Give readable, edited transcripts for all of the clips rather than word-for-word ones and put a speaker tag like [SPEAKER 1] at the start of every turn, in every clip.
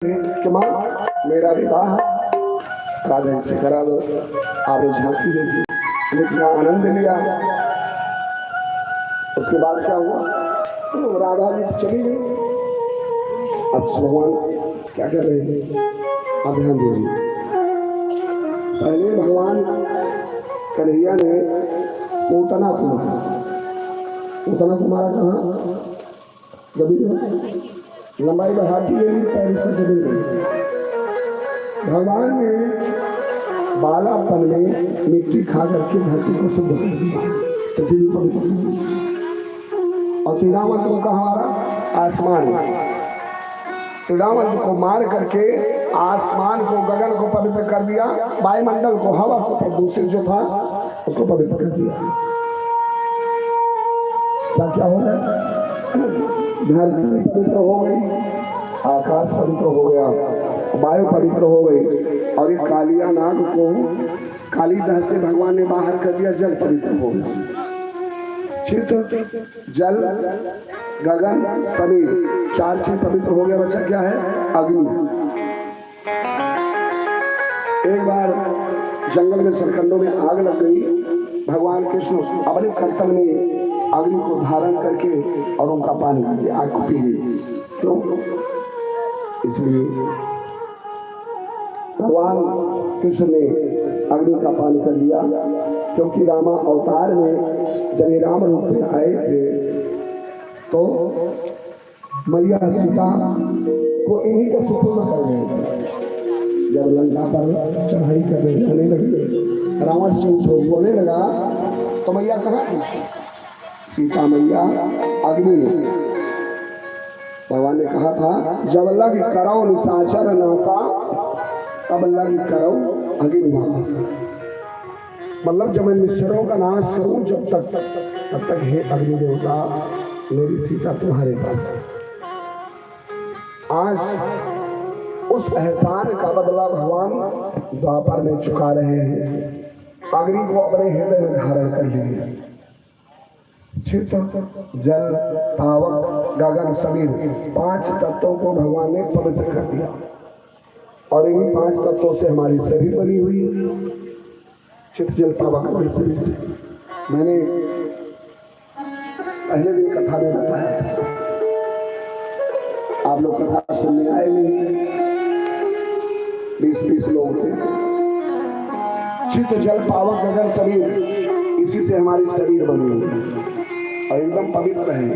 [SPEAKER 1] कि माँ मेरा विवाह राधा से करा दो। आपने झांकी देखी, इतना आनंद लिया। उसके बाद क्या हुआ, तो राधा जी चली गई। अब भगवान क्या कर रहे हैं, अब ध्यान दीजिए। पहले भगवान कन्हैया ने पूतना कुमारा, पूतना कुमारा कहाँ, जब लंबाई बढ़ाती है पैर से जमीन गई। भगवान ने बालापन में मिट्टी खा करके धरती को शुद्ध कर दिया, पृथ्वी को भी। और तिरावंत को कहा मारा, आसमान। तिरावंत को मार करके आसमान को, गगन को पवित्र कर दिया, वायुमंडल को, हवा को, प्रदूषित जो था उसको पवित्र कर दिया। क्या हो रहा है, धरती पवित्र हो गई, आकाश पवित्र हो गया, वायु पवित्र हो गई, और इस कालिया नाग को कालीदह से भगवान ने बाहर कर दिया, जल पवित्र हो गया। चित्त, जल, गगन, समीर, चार चीज पवित्र हो गया। बच्चा क्या है, अग्नि। एक बार जंगल में सरकंडों में आग लग गई। भगवान कृष्ण अपने कर्तव्य में अग्नि को धारण करके और उनका पानी पी लिया, आग को पी ली। क्यों, इसलिए भगवान कृष्ण ने अग्नि का पानी कर दिया, क्योंकि रामा अवतार में जब ये राम रूप में आए थे तो मैया सीता को इन्हीं का सुपुर्द कर गए थे। जब लंका पर चढ़ाई करने लगे, रावण से बोलने लगा तो मैया कहाँ थी, सीता मैया अग्नि में। भगवान ने कहा था, जब लग करो निशाचर नासा तब लग करो अग्नि। मतलब जब मैं निश्चरों का नाश करूं, जब तक तब तक हे अग्नि देवता मेरी सीता तुम्हारे पास। आज उस एहसान का बदला भगवान द्वापर में चुका रहे हैं। अग्नि को अपने हृदय में धारण कर लिए। चित्त, जल, पावक, गगन, समीर, पांच तत्वों को भगवान ने पवित्र कर दिया, और इन्हीं पांच तत्वों से हमारी शरीर बनी हुई है। चित्त, जल, पावक, गगन, समीर। मैंने पहले दिन कथा में बताया, आप लोग कथा सुनने आए नहीं, 20-20 लोग थे। चित्त, जल, पावक, गगन, समीर, इसी से हमारी शरीर बनी हुई है और एकदम पवित्र है।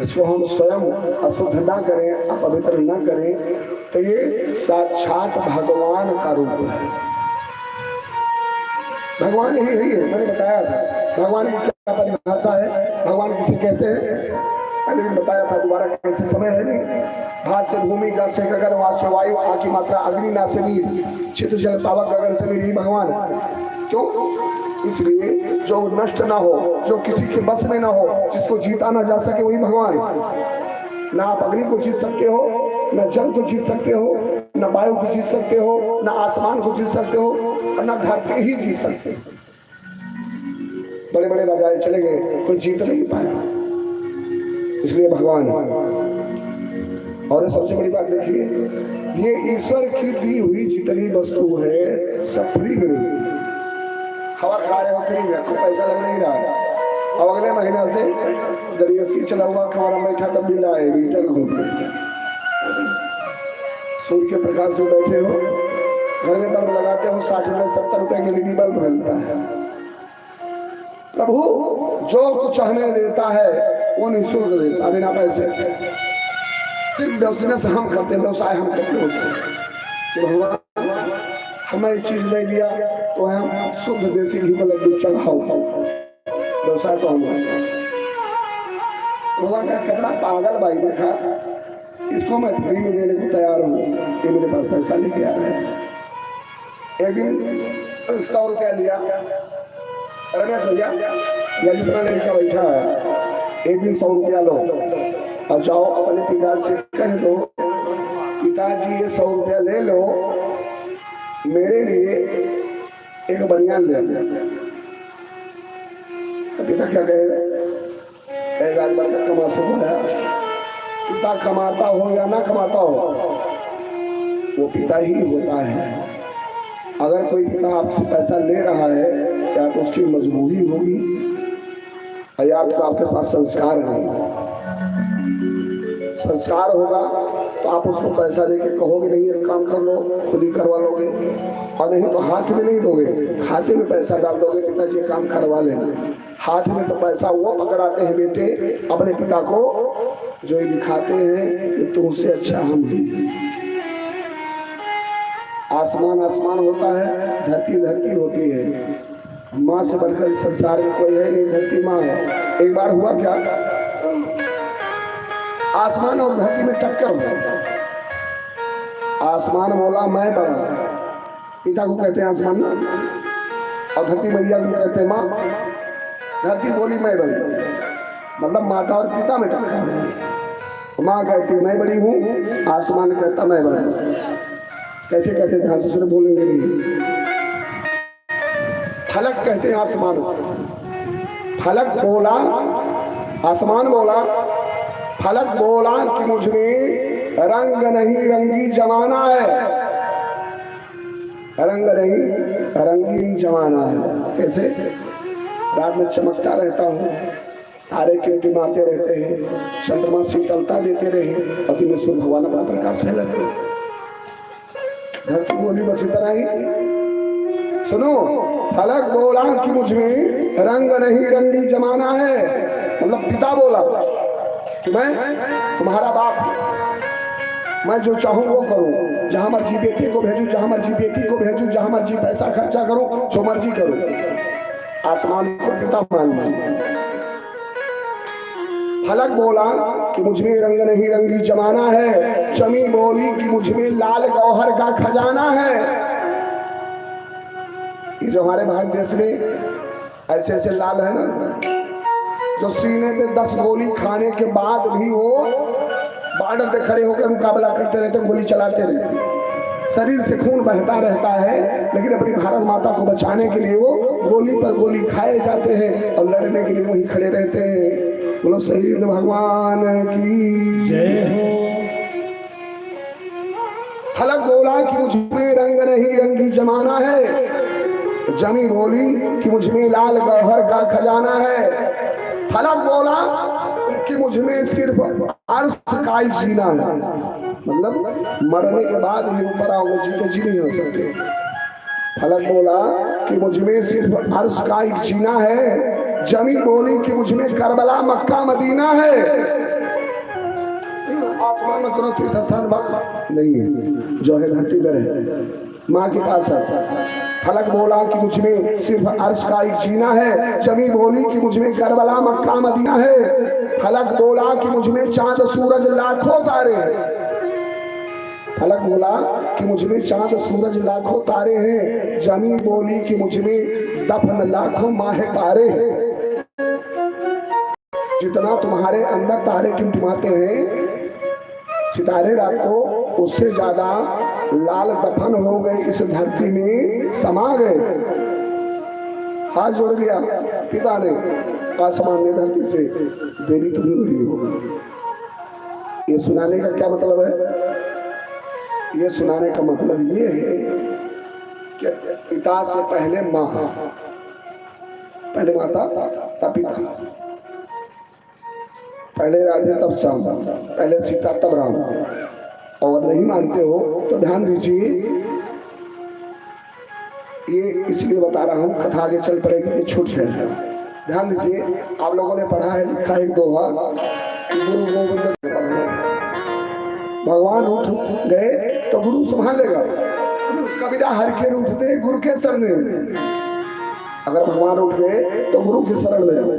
[SPEAKER 1] इसको हम स्वयं अशुद्ध ना करें, अपवित्र ना करें, तो ये साक्षात भगवान का रूप है। भगवान यही है, मैंने बताया था भगवान की क्या परिभाषा है, भगवान किसे कहते हैं, मैंने भी बताया था, दोबारा कैसे समय है नहीं। भाष्य भूमि का से गगन वाष्य वायु आकी मात्रा अग्नि ना समीर, चित्त, जल, पावक, गगन, समीर, ही भगवान। क्यों, इसलिए जो नष्ट ना हो, जो किसी के बस में ना हो, जिसको जीता ना जा सके, वही भगवान। ना आप अग्नि को जीत सकते हो, न जल को जीत सकते हो, न वायु को जीत सकते हो, न आसमान को जीत सकते हो, और न धरती ही जीत सकते हो। बड़े बड़े राजाएं चले गए, कोई जीत नहीं पाया, इसलिए भगवान। और सबसे बड़ी बात देखिए, ये ईश्वर की दी हुई जितनी वस्तु है सब फ्री में। हवा खा रहे हो फ्री में, आपको पैसा लग नहीं रहा। और अगले महीना से जब ये सी चला हुआ खाना बैठा तब बिल आएगी, चल घूमते सूर्य के प्रकाश में बैठे हो, घर में बल्ब लगाते हो, 60 रुपए 70 रुपए के लिए बल्ब मिलता है। प्रभु जो कुछ हमें देता है वो निःशुल्क देता, बिना पैसे। सिर्फ बिजनेस हम करते, व्यवसाय हम करते उससे। भगवान हमें एक चीज दे दिया तो हम शुद्ध देसी घी वाला दूध चढ़ाओ, व्यवसाय तो हम। भगवान का कितना पागल भाई देखा, इसको मैं फ्री में देने को तैयार हूँ, ये मेरे पास पैसा लेके आ रहे हैं। एक दिन 100 रुपया लिया, रमेश भैया या जितना लड़का बैठा है, एक दिन 100 रुपया लो और जाओ अपने पिता से कह दो, पिताजी ये 100 रुपया ले लो, मेरे लिए एक बनियान ले दो। पिता क्या कहे, कमा सुबह पिता कमाता हो या ना कमाता हो, वो पिता ही होता है। अगर कोई पिता आपसे पैसा ले रहा है या तो उसकी मजबूरी होगी या तो आपके पास संस्कार नहीं। संस्कार होगा तो आप उसको पैसा देके कहोगे नहीं एक काम कर लो, खुद ही करवा लोगे, और नहीं तो हाथ में नहीं दोगे, खाते में पैसा डाल दोगे, पिताजी काम करवा लेंगे। हाथ में तो पैसा वो पकड़ाते हैं बेटे अपने पिता को, जो ये दिखाते हैं कि तुमसे अच्छा हम हैं। आसमान आसमान होता है, धरती धरती होती है। माँ से बढ़कर संसार में कोई है नहीं, धरती माँ है। एक बार हुआ क्या, आसमान और धरती में टक्कर हुआ। आसमान बोला मैं बड़ा, पिता को कहते हैं आसमान ना, और धरती मैया को कहते हैं माँ। धरती बोली मैं बड़ी, मतलब माता और पिता में टक्कर। माँ कहती मैं बड़ी हूँ, आसमान कहता मैं बड़ा। कैसे कहते ध्यान से सुनो, बोलेंगे नहीं। फलक कहते हैं आसमान, फलक बोला, आसमान बोला, फलक बोला कि मुझमें रंग नहीं रंगी जमाना है। रंग नहीं रंगीन जमाना है। कैसे? रात में चमकता रहता हूँ, तारे टिमटिमाते रहते हैं, चंद्रमा शीतलता देते रहे, और दिन में सूर्य भगवान अपना प्रकाश फैलाते हैं। धरती बोली बस इतना ही। सुनो, फलक बोला कि मुझमें रंग नहीं रंगी जमाना है, मतलब पिता बोला कि मैं तुम्हारा बाप हूं, मैं जो चाहूं वो करूं, जहां मर्जी बेटे को भेजूं, जहां मर्जी बेटी को भेजूं, जहां मर्जी पैसा खर्चा करूं, जो मर्जी करूं। आसमान को पिता मानना। फलक बोला कि मुझमें रंग नहीं रंगी जमाना है, जमी बोली कि मुझमें लाल गौहर का खजाना है। ये जो हमारे भारत देश में ऐसे ऐसे लाल है ना, जो सीने पे 10 गोली खाने के बाद भी वो बॉर्डर पे खड़े होकर मुकाबला करते रहते, गोली चलाते रहते, शरीर से खून बहता रहता है, लेकिन अपनी भारत माता को बचाने के लिए वो गोली पर गोली खाए जाते हैं और लड़ने के लिए वहीं खड़े रहते हैं। बोलो शहीद भगवान की जय हो। फलक बोला कि मुझमें रंग नहीं रंगी जमाना है, जमी बोली कि मुझमें लाल गौहर का खजाना है। फलक बोला कि मुझमें सिर्फ अर्श का ही जीना है, मतलब मरने के बाद ही ऊपर आओगे, जी तो जी नहीं हो सकते। फलक बोला कि मुझमें सिर्फ अर्श का ही जीना है, जमी बोली कि मुझमें करबला मक्का मदीना है। आसमान में कोनो तीर्थ स्थान नहीं है, जो है धरती पर है, माँ के पास है। फलक बोला कि मुझमें सिर्फ अर्श का एक जीना है, जमी बोली कि मुझमें करबला मक्का मदीना है। फलक बोला कि मुझमें चांद सूरज लाखों तारे। फलक बोला कि मुझमें चांद सूरज लाखों तारे हैं, जमी बोली कि मुझमें दफन लाखों माह तारे हैं। जितना तुम्हारे अंदर तारे टिमटिमाते हैं सितारे रात को, उससे ज्यादा लाल दफन हो गए, इस धरती में समा गए। हाथ जोड़ लिया पिता ने, आसमान ने धरती से, देरी तुम्हें हुई होगी। ये सुनाने का क्या मतलब है? ये सुनाने का मतलब ये है कि पिता से पहले माँ, पहले माता तब पिता, पहले राधे तब श्याम, पहले सीता तब राम। और नहीं मानते हो तो ध्यान दीजिए, ये इसलिए बता रहा हूँ, कथा आगे चल पड़ेगी कि छूट जाए। ध्यान दीजिए, आप लोगों ने पढ़ा है, लिखा एक दोहा, गुरु गोविंद भगवान उठ गए तो गुरु संभालेगा। कबीरा हर के उठते गुरु के शरण में, अगर भगवान उठ गए तो गुरु के शरण में जाओ,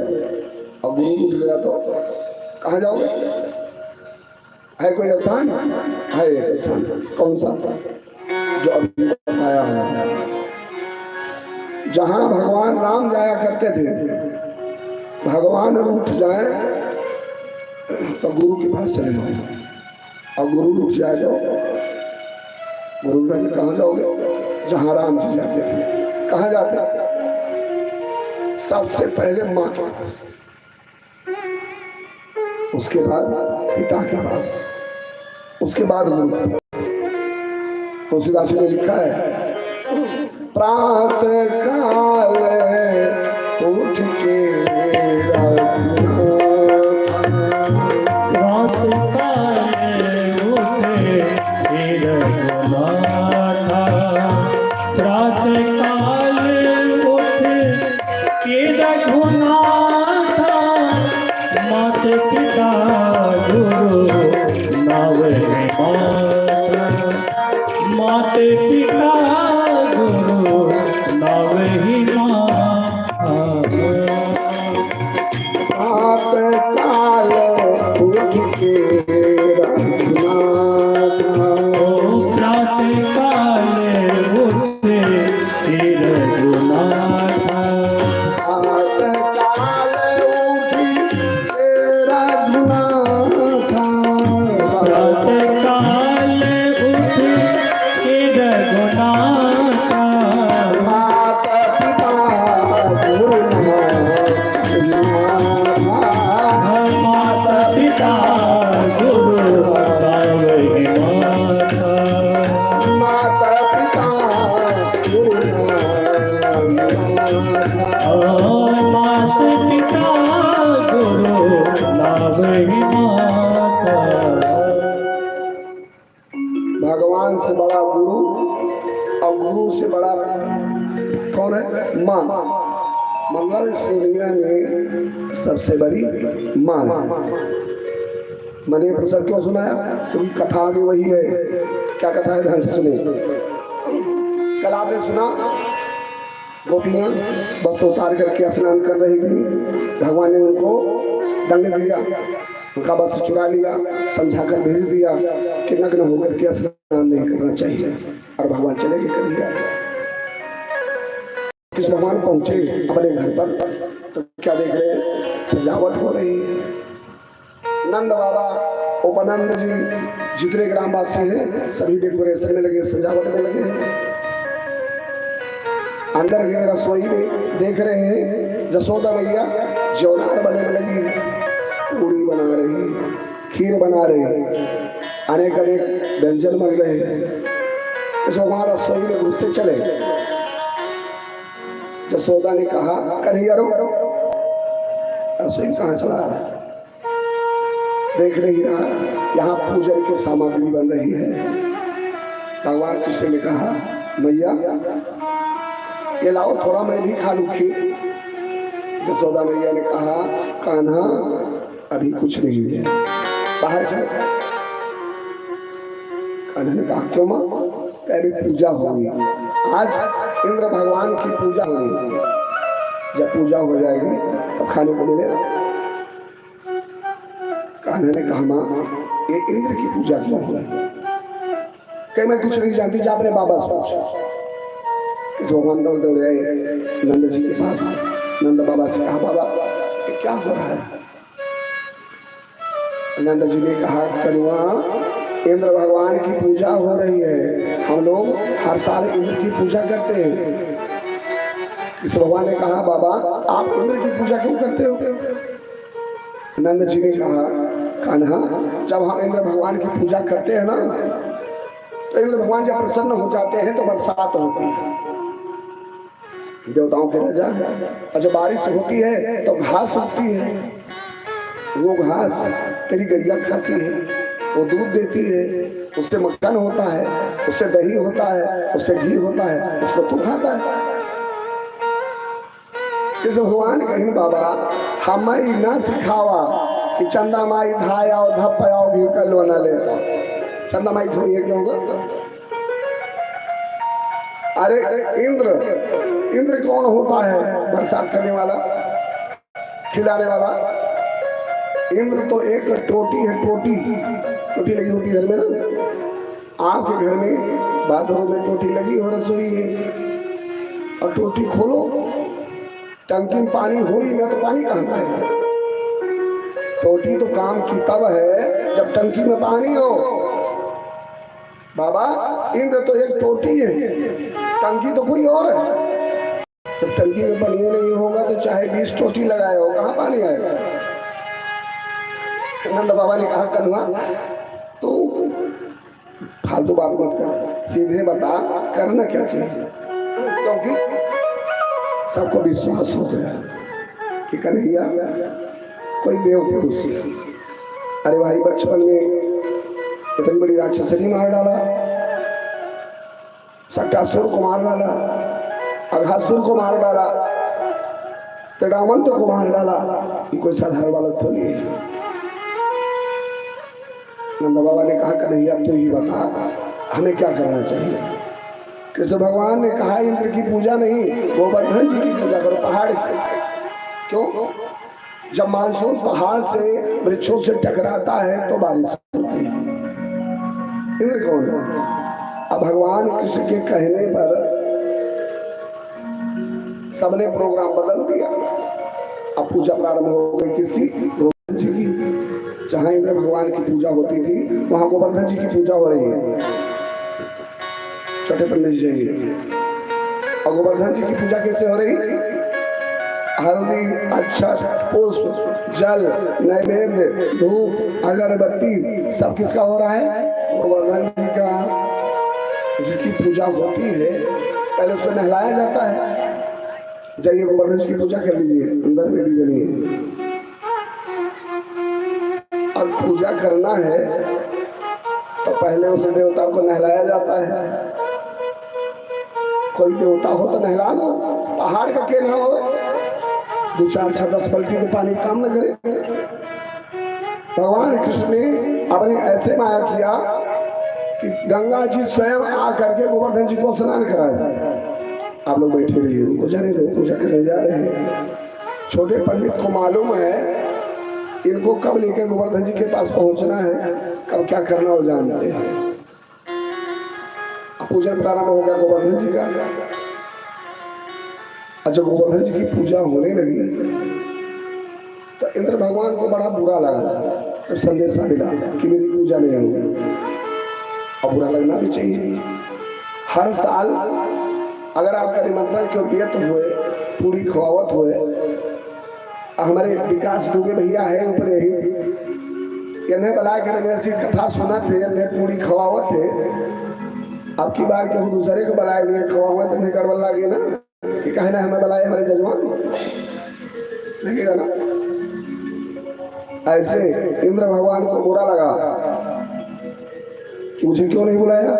[SPEAKER 1] और गुरु उठ गया तो कहाँ जाओगे? है कोई स्थान? है एक स्थान। कौन सा? जो अभी बताया है, जहां भगवान राम जाया करते थे। भगवान उठ जाए तो गुरु के पास चले जाओ, और गुरु उठ जाए तो गुरु ने कहाँ जाओगे? जहां राम जी जाते थे। कहाँ जाते? सबसे पहले माँ के पास। उसके बाद पिता के पास, उसके बाद गुरु। तुलसीदास जी ने लिखा है, प्रातः काल उठ के
[SPEAKER 2] माते पिता गुरु नावहि
[SPEAKER 1] काल उठ के भगवान से बड़ा गुरु और गुरु से बड़ा कौन है? माँ। मतलब इस दुनिया में सबसे बड़ी माँ। मैंने प्रसंग क्यों सुनाया? क्योंकि कथा भी वही है। क्या कथा है? ध्यान से सुने। कल आपने सुना गोपियां वस्त्र उतार करके स्नान कर रही थी, भगवान ने उनको दंड दिया, उनका वस्त्र चुरा लिया, समझाकर भेज दिया कि नग्न होकर के स्नान नहीं करना चाहिए, और भगवान चले गए कर दिया। किस भगवान पहुंचे अपने घर पर तो क्या देख रहे? सजावट हो रही है। नंद बाबा, उपनंद जी, जितने ग्रामवासी हैं सभी डेकोरेशन में लगे, सजावट में लगे हैं। अंदर गए रसोई में, देख रहे हैं जसोदा मैया जौनार बनने में लगी, पूड़ी बना रही, खीर बना रही, अनेक अनेक व्यंजन बन रहे हैं। इस भगवान रसोई में घुसते चले। जसोदा ने कहा, कन्हैया रसोई कहाँ चला रहा है? देख रही रहा, यहाँ पूजन की सामग्री बन रही है। भगवान कृष्ण ने कहा, मैया ये लाओ, थोड़ा मैं भी खा लूं खीर। जसोदा मैया ने कहा, कान्हा अभी कुछ नहीं है, बाहर चले। कान्हा ने कहा, क्यों माँ? अभी पूजा होगी, आज इंद्र भगवान की पूजा होगी, जब पूजा हो जाएगी तो खाने को मिलेगा। कान्हा ने कहा, माँ ये इंद्र की पूजा क्यों हो? कहीं मैं कुछ नहीं जानती, जा अपने बाबा से पूछो। भगवान दौड़ गए नंद जी के पास। नंद बाबा से कहा, बाबा ये क्या हो रहा है? नंद जी ने कहा, कनुआ इंद्र भगवान की पूजा हो रही है, हम लोग हर साल इंद्र की पूजा करते हैं। इस भगवान ने कहा, बाबा आप इंद्र की पूजा क्यों करते हो? नंद जी ने कहा, कान्हा जब हम इंद्र भगवान की पूजा करते हैं ना, तो इंद्र भगवान जब प्रसन्न हो जाते हैं तो बरसात होती है, देवताओं के राजा है, और जब बारिश होती है तो घास उगती है। वो घास तेरी गैया खाती है, वो दूध देती है, उससे मक्खन होता है, उससे दही होता है, उससे घी होता है, उसको तू खाता है। इस भगवान कहीं, बाबा हम ना सिखावा कि चंदा माई धाया और धप आओ घी कर लो ना लेता। चंदा माई थोड़ी है क्यों? अरे इंद्र कौन होता है? बरसात करने वाला, खिलाने वाला। इंद्र तो एक टोटी है, टोटी लगी होती घर में ना। आपके घर में बाथरूम में टोटी लगी हो, रसोई में, और टोटी खोलो, टंकी में पानी हो ही ना तो पानी कहाँ आएगा? टोटी तो काम की तब है जब टंकी में पानी हो। बाबा इंद्र तो एक टोटी है, टंकी तो कोई और है। जब टंकी में पानी नहीं होगा तो चाहे 20 टोटी लगाए हो, कहाँ पानी आएगा? नंद बाबा ने कहा कन्हैया तो फालतू बात मत कर, सीधे बता करना क्या चाहिए। क्योंकि सबको विश्वास हो गया कि कन्हैया कोई बेवकूफ है। अरे भाई बचपन में इतनी बड़ी राक्षसी मार डाला, सट्टासुर को मार डाला, अघासुर को मार डाला, तड़ावंत को मार डाला, ये कोई साधारण बालक तो नहीं है। नंद बाबा ने कहा कन्हैया तू ही बता हमें क्या करना चाहिए। कृष्ण भगवान ने कहा इंद्र की पूजा नहीं, गोवर्धन जी की पूजा करो पहाड़ की। क्यों? जब मानसून पहाड़ से वृक्षों से टकराता है तो बारिश होती है। इंद्र कौन है? अब भगवान कृष्ण के कहने पर सबने प्रोग्राम बदल दिया। अब पूजा प्रारंभ हो गई किसकी? गोवर्धन जी की। जहां इंद्र भगवान की पूजा होती थी वहां गोवर्धन जी की पूजा हो रही है। छोटे पंडित जी, और गोवर्धन जी की पूजा कैसे हो रही? हल्दी, अक्षत, पुष्प, जल, नैवेद्य, धूप, अगरबत्ती सब किसका हो रहा है? गोवर्धन जी का। जिसकी पूजा होती है पहले उसको नहलाया जाता है। जाइए गोवर्धन जी की पूजा कर लीजिए, अंदर बेटी बनी है। अब पूजा करना है तो पहले उस देवता को नहलाया जाता है। कोई देवता हो तो नहला दो, पहाड़ का केना हो, 2, 4, 6, 10 पलटी में पानी काम न करे। भगवान कृष्ण ने अपने ऐसे माया किया कि गंगा जी स्वयं आ करके गोवर्धन जी को स्नान कराया। आप लोग बैठे रहिए, उनको जाने दो, पूजा करने जा रहे हैं। छोटे पंडित को मालूम है इनको कब लेकर गोवर्धन जी के पास पहुंचना है, कब क्या करना हो जानते हैं। पूजन प्रारंभ हो गया गोवर्धन जी का। जब गोवर्धन जी की पूजा होने लगी तो इंद्र भगवान को बड़ा बुरा लगा। तो संदेशा मिला कि मेरी पूजा नहीं होगी। और बुरा लगना भी चाहिए। हर साल अगर आपका निमंत्रण क्यों व्यक्त हुए, पूरी खवावत हुए, हमारे विकास दुबे भैया है ऊपर यही इन्हें बुला कर ऐसी कथा सुना थे, इन्हें पूरी खवावत थे। अब की बार केहू दूसरे को बुलाए हुए खवावत नहीं गड़बड़ लगे ना कि कहे ना हमें बुलाए हमारे जजमान लगेगा ना। ऐसे इंद्र भगवान को बुरा लगा कि मुझे क्यों नहीं बुलाया,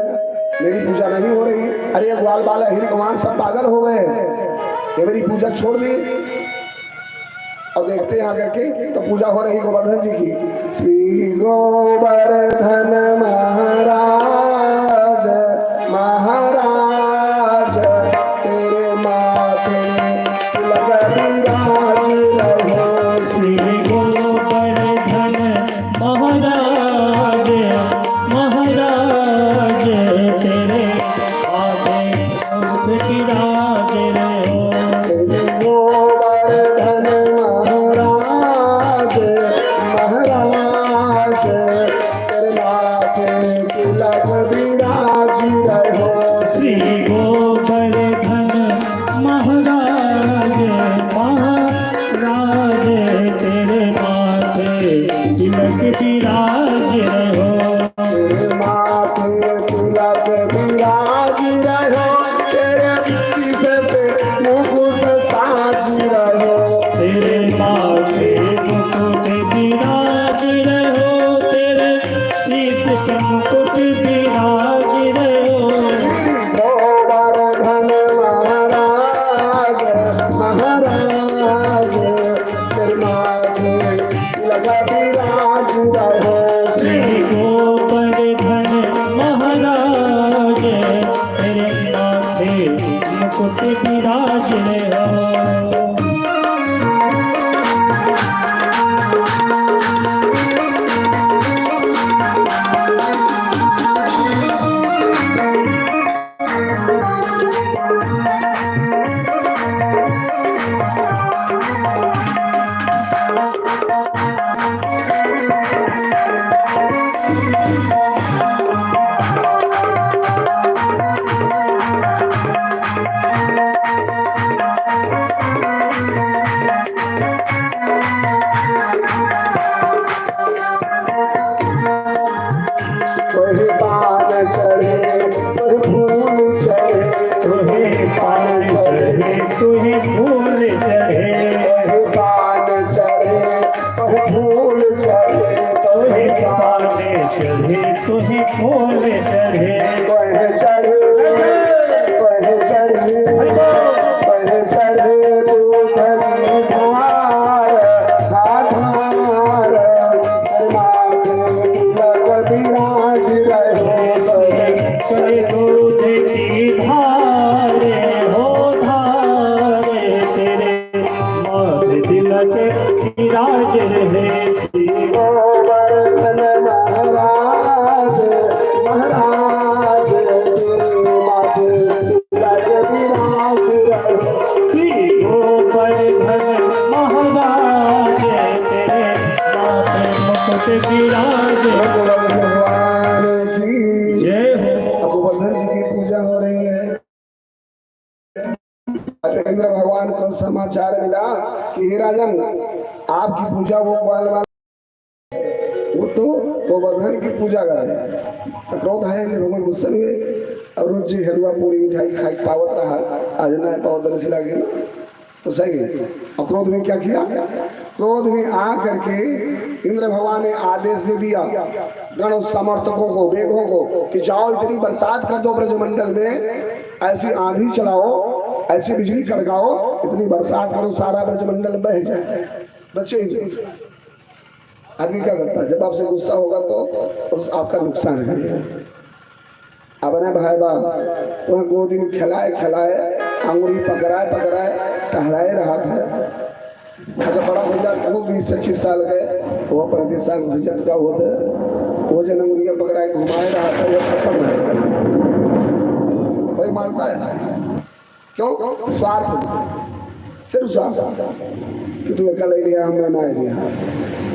[SPEAKER 1] मेरी पूजा नहीं हो रही। अरे ग्वाल बाल हिर कुमार सब पागल हो गए, ये मेरी पूजा छोड़ दी। और देखते हैं आकर के तो पूजा हो रही गोवर्धन जी की। श्री गोवर्धन महाराज महाराज तेरे माथे तिलक विराज रहो।
[SPEAKER 2] श्री गोवर्धन महाराज महाराज तेरे आगे विराज रहो।
[SPEAKER 1] श्री गोवर्धन महाराज महाराज तेरे माथे तिलक विराज रहो।
[SPEAKER 2] श्री गोवर्धन महाराज महाराज तेरे माथे तिलक विराज रहो।
[SPEAKER 1] तेरे माथे तिलक विराज रहो, तेरे शीश पे मुकुट साज रहो।
[SPEAKER 2] तेरे माथे मुकुट विराज रहो, तेरे शीश पे मुकुट विराज रहो।
[SPEAKER 1] गोवर्धन महाराज महाराज तेरे माथे तिलक विराज रहो।
[SPEAKER 2] श्री गोवर्धन महाराज तेरे चढ़े
[SPEAKER 1] कोहे चढ़े कोहे चढ़े कोहे चढ़े दूधनी धार साधार तिलक विराज रहे
[SPEAKER 2] चढ़े दूध की धारे हो धारे तेरे माथे तिलक विराज रहे
[SPEAKER 1] गोवर्धन महाराज महाराज माथे तिलक विराज रहे
[SPEAKER 2] गोवर्धन महाराज तेरे माथे मुकुट विराज
[SPEAKER 1] भगवान की
[SPEAKER 2] जय हो
[SPEAKER 1] अब गोवर्धन जी की पूजा हो रही है। इंद्र भगवान को समाचार मिला कि हे राजन आपकी पूजा वो तो गोवर्धन की पूजा कर रहे हैं। तो क्रोध आया इंद्र भगवान गुस्सा हुए। अब रोज जी हलवा पूरी मिठाई खाई पावत रहा आज ना पावत से लगे तो सही है। और क्रोध में क्या किया? क्रोध में आ करके इंद्र भगवान ने आदेश दे दिया गण समर्थकों को वेगों को कि जाओ इतनी बरसात कर दो ब्रजमंडल में, ऐसी आंधी चलाओ, ऐसी बिजली कड़काओ, इतनी बरसात करो सारा ब्रजमंडल बह जाए। बच्चे आदमी क्या करता है जब आपसे गुस्सा होगा तो आपका नुकसान है। अपने भाई बाप वह गोदी में खिलाए खिलाए अंगुली पकड़ाए टहराए रहा था। अगर बड़ा भैया वो 20-25 साल गए वो 35 साल भैया का होता वो जन अंगुलियां पकड़ाए घुमाए रहा था। वो खत्म है कोई मानता है क्यों? स्वार्थ सिर्फ स्वार्थ कि तू अकेला ले लिया हमने ना लिया,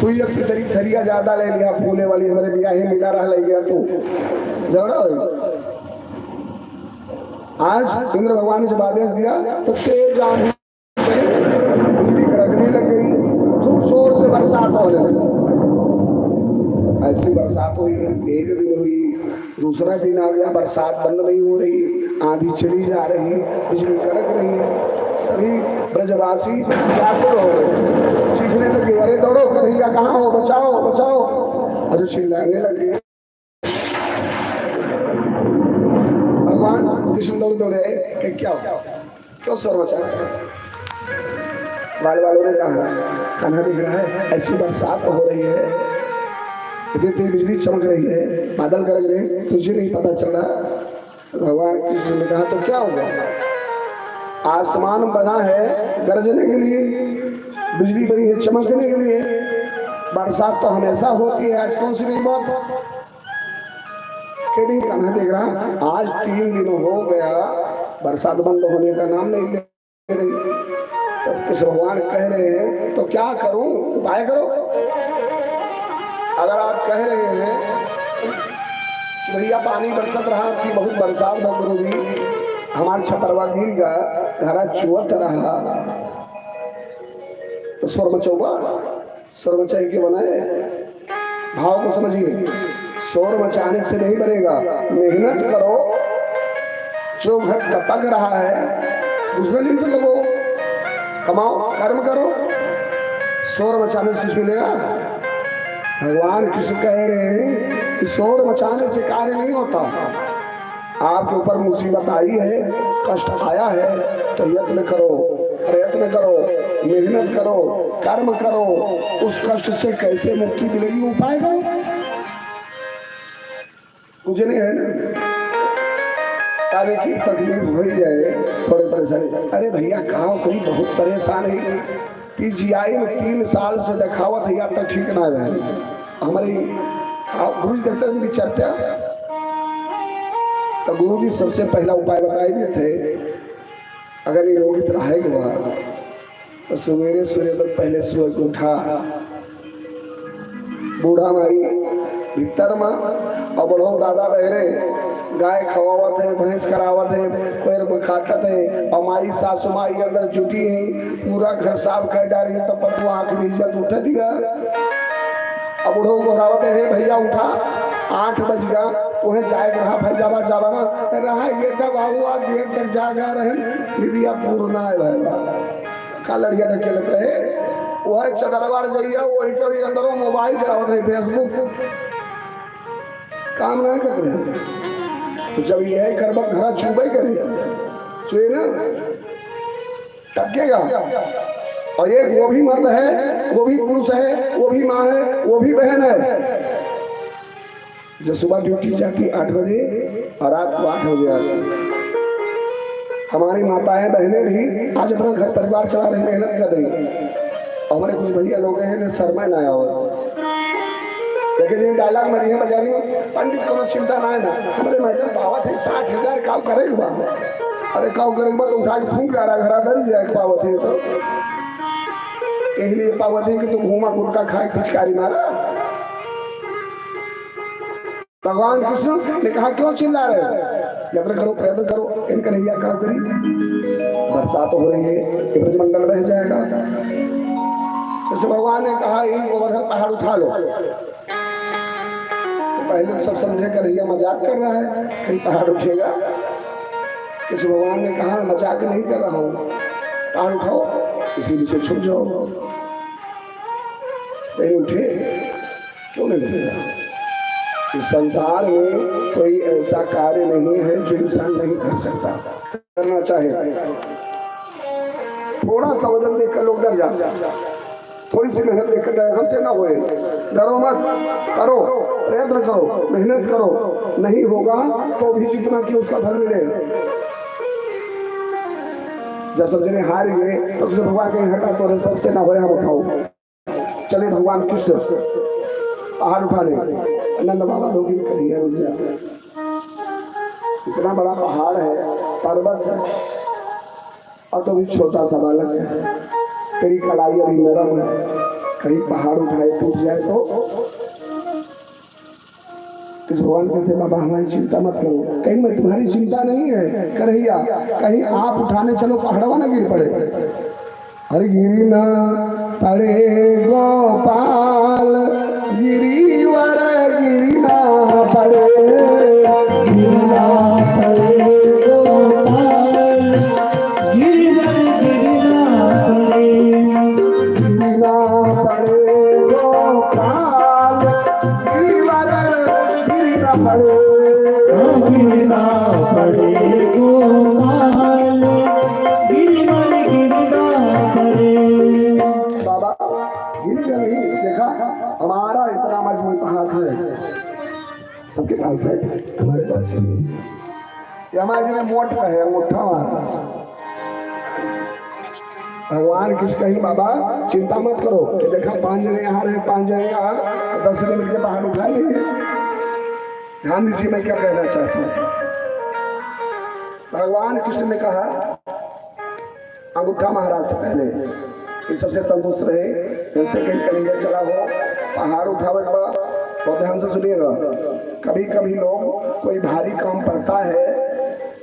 [SPEAKER 1] तू ये तेरी थरिया ज्यादा ले लिया फूले वाली हमारे बिया ही मिला रहा ले गया तू झगड़ा हो। आज इंद्र भगवान ने जब आदेश दिया तो तेज आंधी बिजली कड़कने लग गई, खूब जोर से बरसात होने लगी। ऐसी बरसात हुई, एक दिन हुई, दूसरा दिन आ गया, बरसात बंद नहीं हो रही, आंधी चली जा रही, बिजली कड़क रही। सभी ब्रजवासी व्याकुल हो गए, चीखने लगे अरे दौड़ो कन्हैया कहाँ हो, बचाओ बचाओ। अरे चिल्लाने लगे। भगवान कृष्ण दौड़े कि क्या हो क्यों शोर मचा? वालों ने कहा कान्हा दिख रहा है ऐसी बरसात हो रही है, इतनी तेज बिजली चमक रही है, बादल गरज रहे, तुझे नहीं पता चल रहा? भगवान कृष्ण ने कहा तो क्या होगा? आसमान बना है गरजने के लिए, बिजली बनी है चमकने के लिए, बरसात तो हमेशा होती है, आज कौन सी नई बात? नहीं कान्हा देख रहा आज 3 दिन हो गया बरसात बंद होने का नाम नहीं ले रही। तो कृष्ण भगवान कह रहे हैं तो क्या करूं, उपाय करो। अगर आप कह रहे हैं कि भैया पानी बरसत रहा कि बहुत बरसात हो गुरु जी, हमारा छपरवा गिर गया, घरा चुअत रहा, तो स्वर मचोगा, स्वर मचाई के बनाए। भाव को समझिए, शोर मचाने से नहीं बनेगा, मेहनत करो, जो घर टपक रहा है दूसरे दिन तो लगो, कमाओ, कर्म करो, शोर मचाने से कुछ मिलेगा? भगवान कृष्ण कह रहे हैं कि शोर मचाने से कार्य नहीं होता। आपके ऊपर मुसीबत आई है, कष्ट आया है तो यत्न करो, प्रयत्न करो, मेहनत करो, कर्म करो, उस कष्ट से कैसे मुक्ति मिलेगी उपाय करो। मुझे नहीं है ना तारे की तकलीफ हो जाए थोड़े परेशानी, अरे भैया कहा कोई बहुत परेशान है PGI में 3 साल से दिखावत है या तक ठीक ना रहे। हमारी गुरु देखते हैं चर्चा तो गुरु जी सबसे पहला उपाय बताए दिए थे, अगर ये रोगित रहेगा तो सवेरे तक पहले सुबह को उठा, बूढ़ा माई भीतर में और बड़ो दादा बहरे गाय खवावत है, भैंस करावत है, पैर में खाटत है, और माई सासु माई अंदर जुटी है, पूरा घर साफ कर डाली है, तब पर आँख में इज्जत उठ दिया। अब बूढ़ो बोलावत है भैया उठा 8 बज गया, तुम्हें जाए रहा फैजाबा जावा ना रहा ये तब आऊआ देर तक जागा रहे निधिया पूर्ण है भाई का लड़िया ढकेल रहे वह चदरबार जाइए वही कभी अंदरों मोबाइल चलावत रहे फेसबुक काम ना कर रहे। तो जब यह कर्म घर चुबे करे चुए ना टपकेगा। और एक वो भी मर्द है, वो भी पुरुष है, वो भी माँ है, वो भी बहन है। जो सुबह ड्यूटी जाती 8 बजे और रात को 8 बजे आती। हमारी माताएं बहनें भी आज अपना घर परिवार चला रही, मेहनत कर रही। हमारे कुछ भैया लोग हैं शर्मा ना आया हो, लेकिन ये डायलॉग में है बजानी पंडित को चिंता ना है ना। हमारे मैडम पावत है 60,000 काव करेगा। अरे काव करेगा तो उठा के फूंक जा रहा घर डर जाए पावत है तो यही पावत है कि तुम घूमा गुटका खाए पिचकारी मारा। भगवान कृष्ण ने कहा क्यों चिल्ला रहे हो, यत्र करो प्रयत्न करो, इन कन्हैया क्या करी। बरसात हो रही है, ब्रजमंडल बह जाएगा। जैसे भगवान ने कहा यही गोवर्धन पहाड़ उठा लो, तो पहले सब समझे कन्हैया मजाक कर रहा है, कहीं पहाड़ उठेगा। किसी भगवान ने कहा मजाक नहीं कर रहा हूँ, पहाड़ उठाओ, इसी नीचे छुप जाओ। नहीं उठे, क्यों नहीं उठेगा। इस संसार में कोई ऐसा कार्य नहीं है जो इंसान नहीं कर सकता, करना चाहे। थोड़ा सा वजन देखकर लोग डर जाते, थोड़ी सी मेहनत देखकर डर हमसे ना होए। डरो मत, करो, प्रयत्न करो, मेहनत करो, नहीं होगा तो भी जितना कि उसका फल मिलेगा। जब सब जने हार गए तो भगवान कहीं हटा तो सबसे ना होए हम उठाओ। चले भगवान कृष्ण पहाड़ उठा ले। नंद बाबा लोग इतना बड़ा पहाड़ है, पर्वत है, और तो भी छोटा सा बालक है। तेरी कड़ाई अभी नरम है, कहीं पहाड़ उठाए टूट जाए तो किस भगवान कहते बाबा हमारी चिंता मत करो। कहीं मैं तुम्हारी चिंता नहीं है कन्हैया, कहीं आप उठाने चलो पहाड़वा ना गिर पड़े। अरे गिरी ना पड़े गोपाल, गिरीवर गिरी ना पड़े, गिरी ना पड़े गोपाल, गिरीवर गिरी ना पड़े, गिरी ना पड़े गोपाल, गिरीवर गिरी ना पड़े, गिरी ना पड़े गोपाल, गिरीवर गिरी ना पड़े। बाबा गिरी नहीं देखा, हमारा इतना मजबूत हाथ है, सबके पास है, हमारे पास नहीं। ये हमारे में मोट का है, मोटा हमारा। भगवान कृष्ण कहीं बाबा चिंता मत करो कि देखा 5 जने यहाँ रहे, 5 जने यहाँ, 10 जने मिलकर पहाड़ उठा लेंगे। ध्यान दीजिए मैं क्या कहना चाहता हूँ। भगवान कृष्ण ने कहा अंगूठा महाराज से पहले कि सबसे तंदुरुस्त रहे, जैसे कहीं कहीं चला हो, पहाड़ उठावे बहुत ध्यान से सुनिएगा। कभी कभी लोग कोई भारी काम पड़ता है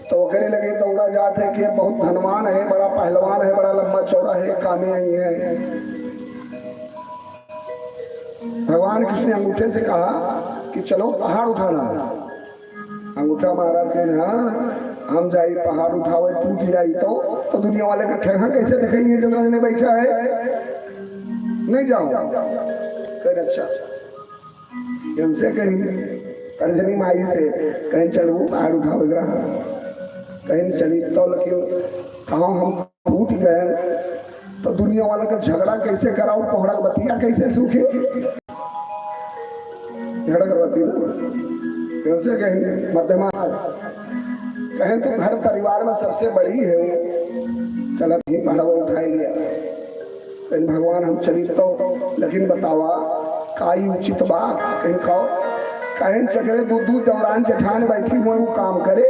[SPEAKER 1] तो वो कहने लगे दौड़ा जाते हैं कि बहुत धनवान है, बड़ा पहलवान है, बड़ा लंबा चौड़ा है, कामे आई है। भगवान कृष्ण ने अंगूठे से कहा कि चलो पहाड़ उठाना। अंगूठा महाराज कहने हाँ हम जाई पहाड़ उठावे टूट जाई तो दुनिया वाले का ठेका कैसे दिखेंगे जब ने बैठा है, नहीं जाओ। कह अच्छा उनसे कहीं करजनी माई से कहीं चलो पहाड़ उठावे रहा, कहीं चली तो लेकिन कहा हम टूट गए तो दुनिया वाले का झगड़ा कैसे कराओ, कोहड़ा बतिया कैसे सूखे, झगड़ा करवाती कैसे कहेंगे मध्यमा कहें तो घर परिवार में सबसे बड़ी है वो, चला पहाड़ उठाएंगे। लेकिन भगवान हम चली तो लेकिन बतावा काई उचित बात कहीं खाओ, कहीं चकरे दूध दौरान जेठान बैठी हुए वो काम करे,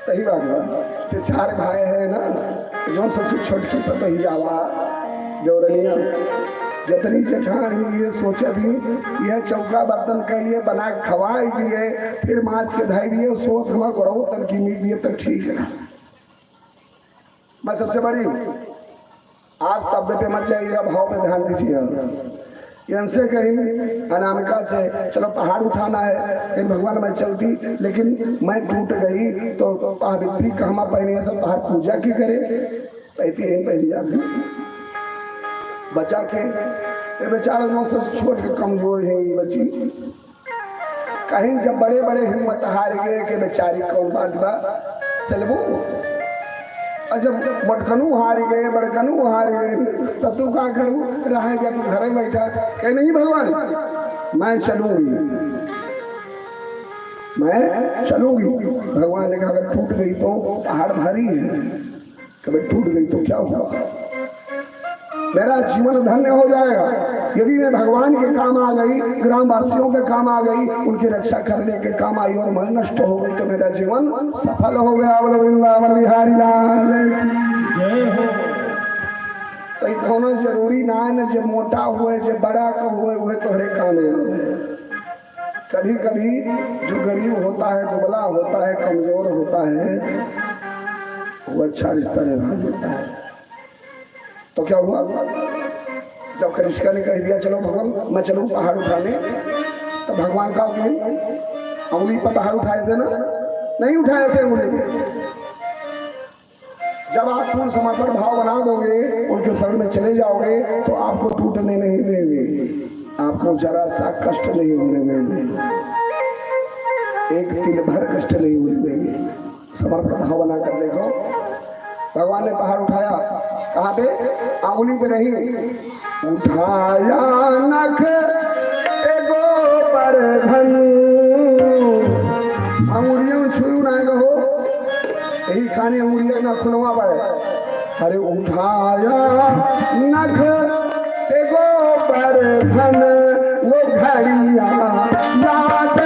[SPEAKER 1] सही बात है। 4 भाई है ना, जो सबसे छोटकी पता ही जावा जोरनिया जतनी जेठान ये सोचा थी यह चौका बर्तन के लिए बना खवाई दिए, फिर माछ के धाई दिए, सोच हमारा करो तन की मीट दिए तो ठीक है। मैं सबसे बड़ी हूँ, आप शब्द पे मत जाइएगा, भाव पे ध्यान दीजिएगा। इनसे कहीं अनामिका से चलो पहाड़ उठाना है, लेकिन भगवान मैं चलती लेकिन मैं टूट गई तो पावित्री कहमा पहने सब पहाड़ पूजा की करे, पहती पहली जाती बचा के ये बेचारा नौ से छोट के कमजोर है ये बच्ची। कहीं जब बड़े बड़े हिम्मत हार गए कि बेचारी कौन बात बा चलबो, और जब बड़कनू हार गए बड़कनू हार गए तब तू क्या करूँ, रह गया तू घर में बैठा कह नहीं भगवान मैं चलूंगी, मैं चलूंगी। भगवान ने कहा अगर टूट गई तो पहाड़ भारी है, कभी टूट गई तो क्या होगा, मेरा जीवन धन्य हो जाएगा। यदि मैं भगवान के काम आ गई, ग्रामवासियों के काम आ गई, उनकी रक्षा करने के काम आई और मन नष्ट हो गई तो मेरा जीवन सफल हो गया। बोलो वृंदावन बिहारी लाल
[SPEAKER 2] जय हो।
[SPEAKER 1] तो दोनों जरूरी ना है न, जो मोटा हुए जो बड़ा हुए तोहरे काम है। कभी कभी जो गरीब होता है, दुबला होता है, कमजोर होता है, वो अच्छा रिश्ता निभा देता है। तो क्या हुआ, जब कनिष्का ने कह दिया चलो भगवान मैं चलूँ पहाड़ उठाने, तो भगवान का उंगली पर पहाड़ उठाए थे ना, नहीं उठाए थे उंगली पे। जब आप पूर्ण समर्पण भाव बना दोगे, उनके शरण में चले जाओगे तो आपको टूटने नहीं देंगे, आपको जरा सा कष्ट नहीं होने देंगे, एक तिल भर कष्ट नहीं होने देंगे। समर्पण भाव बना कर देखो। भगवान ने पहाड़ उठाया, कहाँ पे, आंगुली पे नहीं, उठाया नख एगो पर धन, अंगुलियों में छुयू ना हो, यही खाने अंगुलियां ना खुलवा पाए। अरे उठाया नख एगो पर धन, वो घड़िया याद आती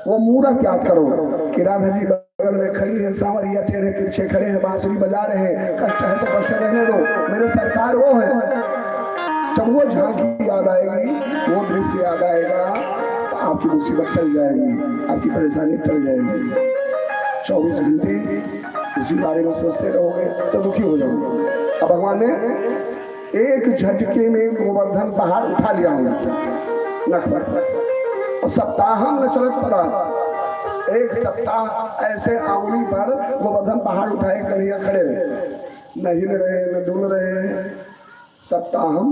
[SPEAKER 1] वो मूरत याद करो कि राधा जी बगल में खड़ी है, सांवरिया टेढ़े तिरछे खड़े हैं, बांसुरी बजा रहे हैं, कष्ट है तो कष्ट रहने दो, मेरे सरकार वो है। जब वो झांकी याद आएगी, वो दृश्य याद आएगा, तो आपकी मुसीबत टल जाएगी, आपकी परेशानी टल जाएगी। 24 घंटे उसी बारे में सोचते रहोगे तो दुखी हो जाओगे। अब भगवान ने एक झटके में गोवर्धन पहाड़ उठा लिया हूँ नख पर, सप्ताहम न चलत पड़ा, एक सप्ताह ऐसे आंगुली पर गोवर्धन पहाड़ उठाए कन्हैया खड़े रहे, न हिल रहे न डुल रहे। सप्ताहम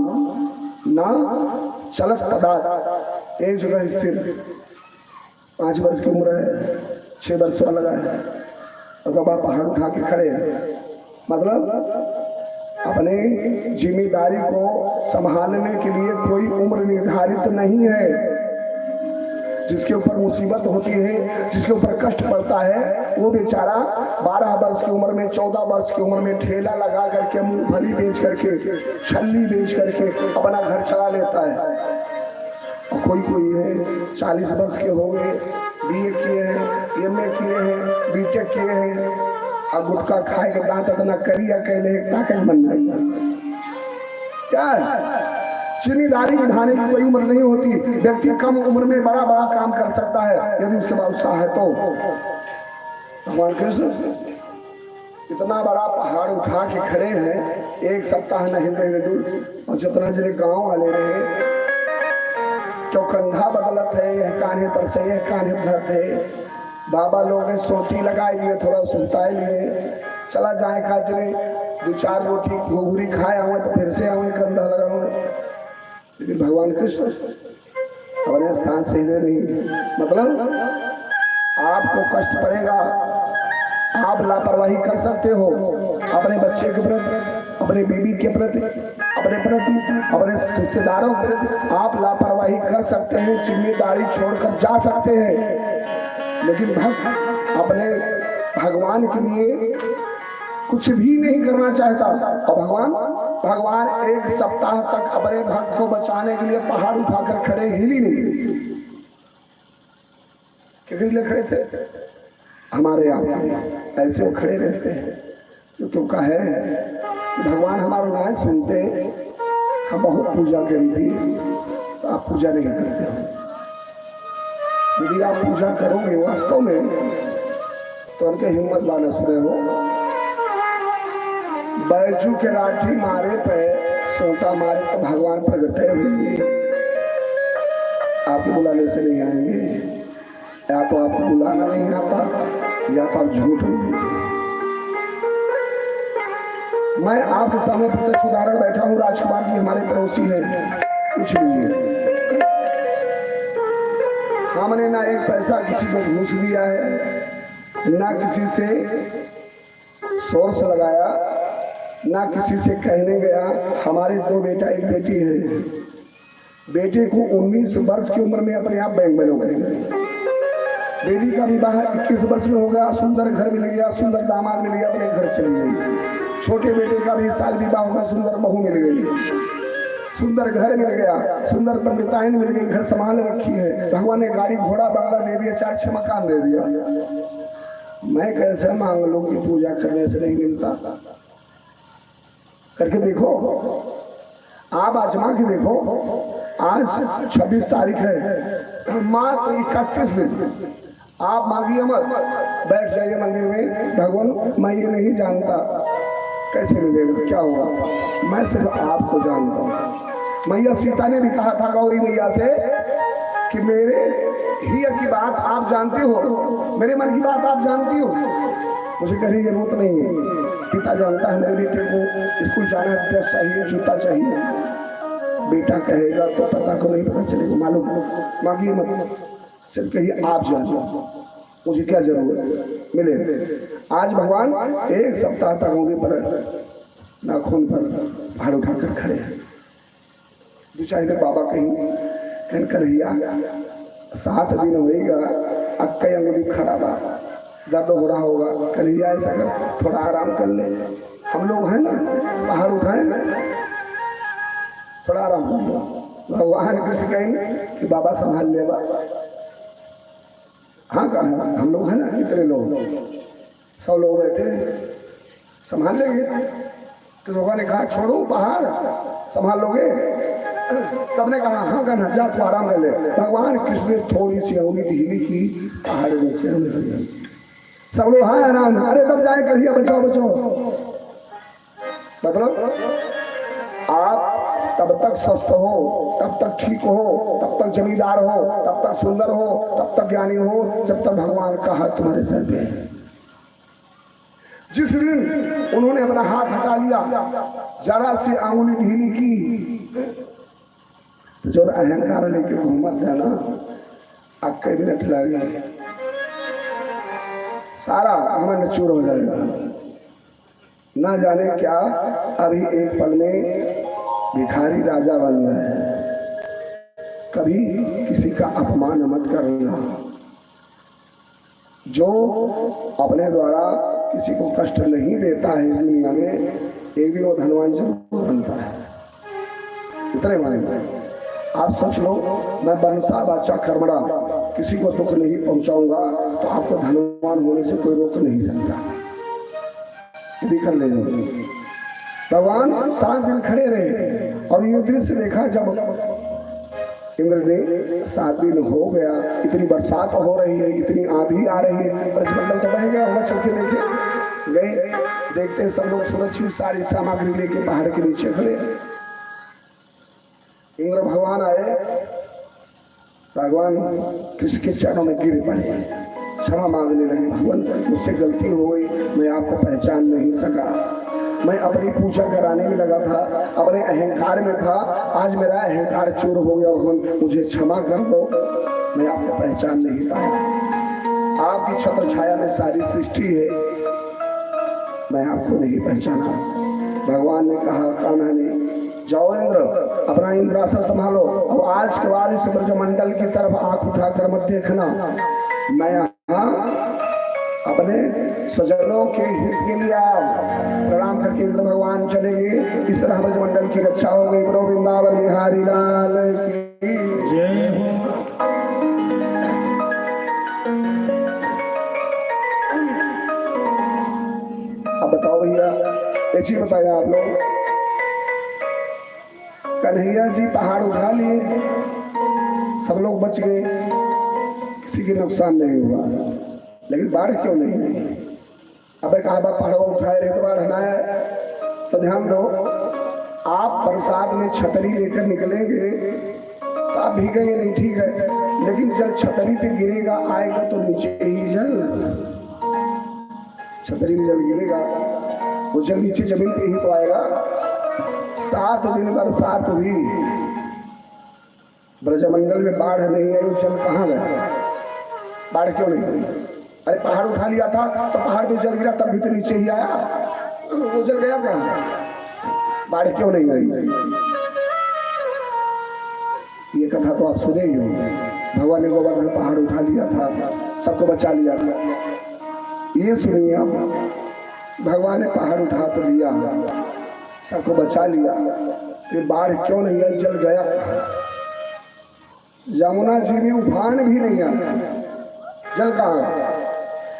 [SPEAKER 1] न चलत पदार्थ, एक जगह स्थिर। 5 वर्ष की उम्र है, 6 वर्ष लगा है, और जब आप पहाड़ उठा के खड़े हैं, मतलब अपने जिम्मेदारी को संभालने के लिए कोई उम्र निर्धारित नहीं है। जिसके ऊपर मुसीबत होती है, जिसके ऊपर कष्ट पड़ता है, वो बेचारा 12 वर्ष की उम्र में, 14 वर्ष की उम्र में ठेला लगा करके, मूंगफली बेच करके, छल्ली बेच करके अपना घर चला लेता है। और कोई है 40 वर्ष के हो गए, BA किए हैं, MA किए हैं, BTech किए हैं, और गुटखा खाए के दांत इतना करिया कहले ताकत बन जाएगा। क्या है, जिम्मेदारी निभाने की कोई उम्र नहीं होती। व्यक्ति कम उम्र में बड़ा बड़ा काम कर सकता है यदि उसके पास उत्साह है तो। भगवान कृष्ण इतना बड़ा पहाड़ उठा के खड़े हैं, एक सप्ताह नहीं रहे, और जितना जिले गांव वाले रहे क्यों कंधा बदलत है, यह कान्हे पर से यह कान्हे भरत है। बाबा लोग ने सोटी लगाई लिए, थोड़ा सुताए लिए, चला जाए काजरे 2-4 रोटी घुघरी खाए हुए तो फिर से आऊँ कंधा लगा हुआ। लेकिन भगवान कृष्ण अपने स्थान से हिले नहीं। मतलब आपको कष्ट पड़ेगा, आप लापरवाही कर सकते हो अपने बच्चे के प्रति, अपने बीवी के प्रति, अपने रिश्तेदारों के प्रति आप लापरवाही कर सकते हैं, जिम्मेदारी छोड़कर जा सकते हैं। लेकिन भक्त अपने भगवान के लिए कुछ भी नहीं करना चाहता। और भगवान 1 सप्ताह तक अपने भक्त को बचाने के लिए पहाड़ उठाकर खड़े, हिली नहीं। किसके लिए खड़े थे? हमारे यहाँ ऐसे वो खड़े रहते हैं तो का है भगवान हमारा ना सुनते। हम बहुत पूजा करी थी तो आप पूजा नहीं करते हो। यदि आप पूजा करोगे वास्तव में तो उनके हिम्मत लाना सुने हो। बैजू के राठी मारे पे सोता मारे तो भगवान प्रगटे हुए, आप बुलाने से नहीं आएंगे। या तो आपको बुलाना नहीं आता या तो आप झूठ बोलते। मैं आपके सामने प्रत्यक्ष उदाहरण बैठा हूँ। राजकुमार जी हमारे पड़ोसी हैं, कुछ नहीं है। हमने ना एक पैसा किसी को घूस दिया है, ना किसी से सोर्स लगाया, ना किसी से कहने गया। हमारे 2 बेटा 1 बेटी है। बेटे को 19 वर्ष की उम्र में अपने आप बैंक में लोग करेंगे। बेटी का विवाह 21 वर्ष में हो गया, सुंदर घर मिल गया, सुंदर दामाद मिल गया, अपने घर चली गई। छोटे बेटे का भी इस साल विवाह होगा, सुंदर बहू मिल गई, सुंदर घर मिल गया, सुंदर पंडिताइन मिल गई, घर संभाल रखी है। भगवान ने गाड़ी घोड़ा बंगला दे दिया, 4-6 मकान दे दिया। मैं कैसे मांग लूं कि पूजा करने से नहीं मिलता? करके देखो, आप आजमा के देखो। आज 26 तारीख है, मात्र 31 दिन आप मांगिए मत, बैठ जाइए मंदिर में। भगवान मैं ये नहीं जानता कैसे मिलेगा, क्या होगा, मैं सिर्फ आपको जानता हूँ। मैया सीता ने भी कहा था गौरी मैया से कि मेरे ही की बात आप जानती हो, मेरे मन की बात आप जानती हो, मुझे कहने की जरूरत नहीं है। पिता जानता है मेरे बेटे को स्कूल जाना, ड्रेस चाहिए, जूता चाहिए। बेटा कहेगा तो पता को नहीं पता चलेगा, मालूम मांगिए मत, सिर्फ कहिए आप जानो, मुझे क्या जरूरत मिले। आज भगवान 1 सप्ताह तक होंगे पर नाखून पर भाड़ उठाकर खड़े हैं। दूसरे बाबा कहीं कन्हैया 7 दिन होएगा, अक्का अंगुली खड़ा बा, दर्द हो रहा होगा, कन्हैया ऐसा कर थोड़ा आराम कर ले। हम लोग हैं ना, बाहर उठाए ना, थोड़ा आराम कर लो। भगवान कृष्ण कहेंगे कि बाबा संभाल ले बा। हाँ कहा, हम लोग हैं ना, कितने लोग, 100 लोग बैठे, संभाल लेंगे। तो लोगों ने कहा छोड़ो पहाड़, संभाल लोगे? सबने कहा हाँ कहना, जा तू आराम कर ले। भगवान कृष्ण ने थोड़ी सी अंगुली ढीली की, पहाड़ में से सब लोग हाँ आराम। अरे तब जाए कहिए बचाओ बचाओ। मतलब आप तब तक स्वस्थ हो, तब तक ठीक हो, तब तक जमींदार हो, तब तक सुंदर हो, तब तक ज्ञानी हो, जब तक भगवान का हाथ तुम्हारे सर पे है। जिस दिन उन्होंने अपना हाथ हटा लिया, जरा सी आंगुली ढीली की, जो अहंकार लेके घूमत है ना, अक्के मिनट लगे सारा हमें नचूर हो जाएगा। ना जाने क्या अभी एक पल में भिखारी राजा बन रहा है। कभी किसी का अपमान मत करना। जो अपने द्वारा किसी को कष्ट नहीं देता है इस दुनिया में, एक दिन वो धनवान जरूर बनता है। इतने माने आप सोच लो, मैं बनसा बाचा कर्मड़ा किसी को दुख नहीं पहुंचाऊंगा तो आपको धनवान होने से कोई रोक नहीं सकता। यदि कर ले भगवान 7 दिन खड़े रहे और ये दृश्य देखा। जब इंद्र ने 7 दिन हो गया, इतनी बरसात हो रही है, इतनी आंधी आ रही है, ब्रजमंडल तो बह गया होगा। चल के देखे गए, देखते सब लोग सुरक्षित सारी सामग्री लेके पहाड़ के नीचे खड़े। इंद्र भगवान आए, भगवान कृष्ण के चरणों में गिर पड़े, क्षमा मांगने लगे। भगवान मुझसे गलती हो गई, मैं आपको पहचान नहीं सका, मैं अपनी पूजा कराने में लगा था, अपने अहंकार में था, आज मेरा अहंकार चूर हो गया। भगवान मुझे क्षमा कर दो, मैं आपको पहचान नहीं पाया। आपकी छत्र छाया में सारी सृष्टि है, मैं आपको नहीं पहचाना। भगवान ने कहा कान्हा ने, जाओ इंद्र, अपना इंद्रासन संभालो, अब आज के बाद इस ब्रजमंडल की तरफ आंख उठाकर मत देखना। मैं यहाँ अपने स्वजनों के हित के लिए प्रणाम करके इंद्र भगवान चले गए। इस तरह ब्रजमंडल की रक्षा हो गई। प्रभु वृंदावन बिहारी लाल की
[SPEAKER 2] जय हो।
[SPEAKER 1] अब बताओ भैया, एक चीज बताया आप लोग, कन्हैया जी पहाड़ उठा लिए, सब लोग बच गए, किसी के नुकसान नहीं हुआ, लेकिन बाढ़ क्यों नहीं हुई? अब कहा बात पहाड़ उठाए रहे तो बाढ़ हनाया। तो ध्यान दो, आप बरसात में छतरी लेकर निकलेंगे तो आप भीगेंगे नहीं, ठीक है, लेकिन जब छतरी पे गिरेगा आएगा तो नीचे ही जल, छतरी में जल गिरेगा, वो जल नीचे जमीन पे ही तो आएगा। 7 दिन बरसात हुई, ब्रजमंडल में बाढ़ नहीं आई, जल कहाँ गया? बाढ़ क्यों नहीं आई? अरे पहाड़ उठा लिया था तो पहाड़ पे जल गिरा, तब भी तो नीचे ही आया, वो जल गया कहाँ? बाढ़ क्यों नहीं आई? ये कथा तो आप सुने ही होंगे। भगवान ने गोवर्धन पहाड़ उठा लिया था, सबको बचा लिया था। ये सुनिए, भगवान ने पहाड़ उठा तो लिया, सबको बचा लिया, फिर बाढ़ क्यों नहीं आई? जल गया। यमुना जी में उफान भी नहीं आया, जल कहाँ?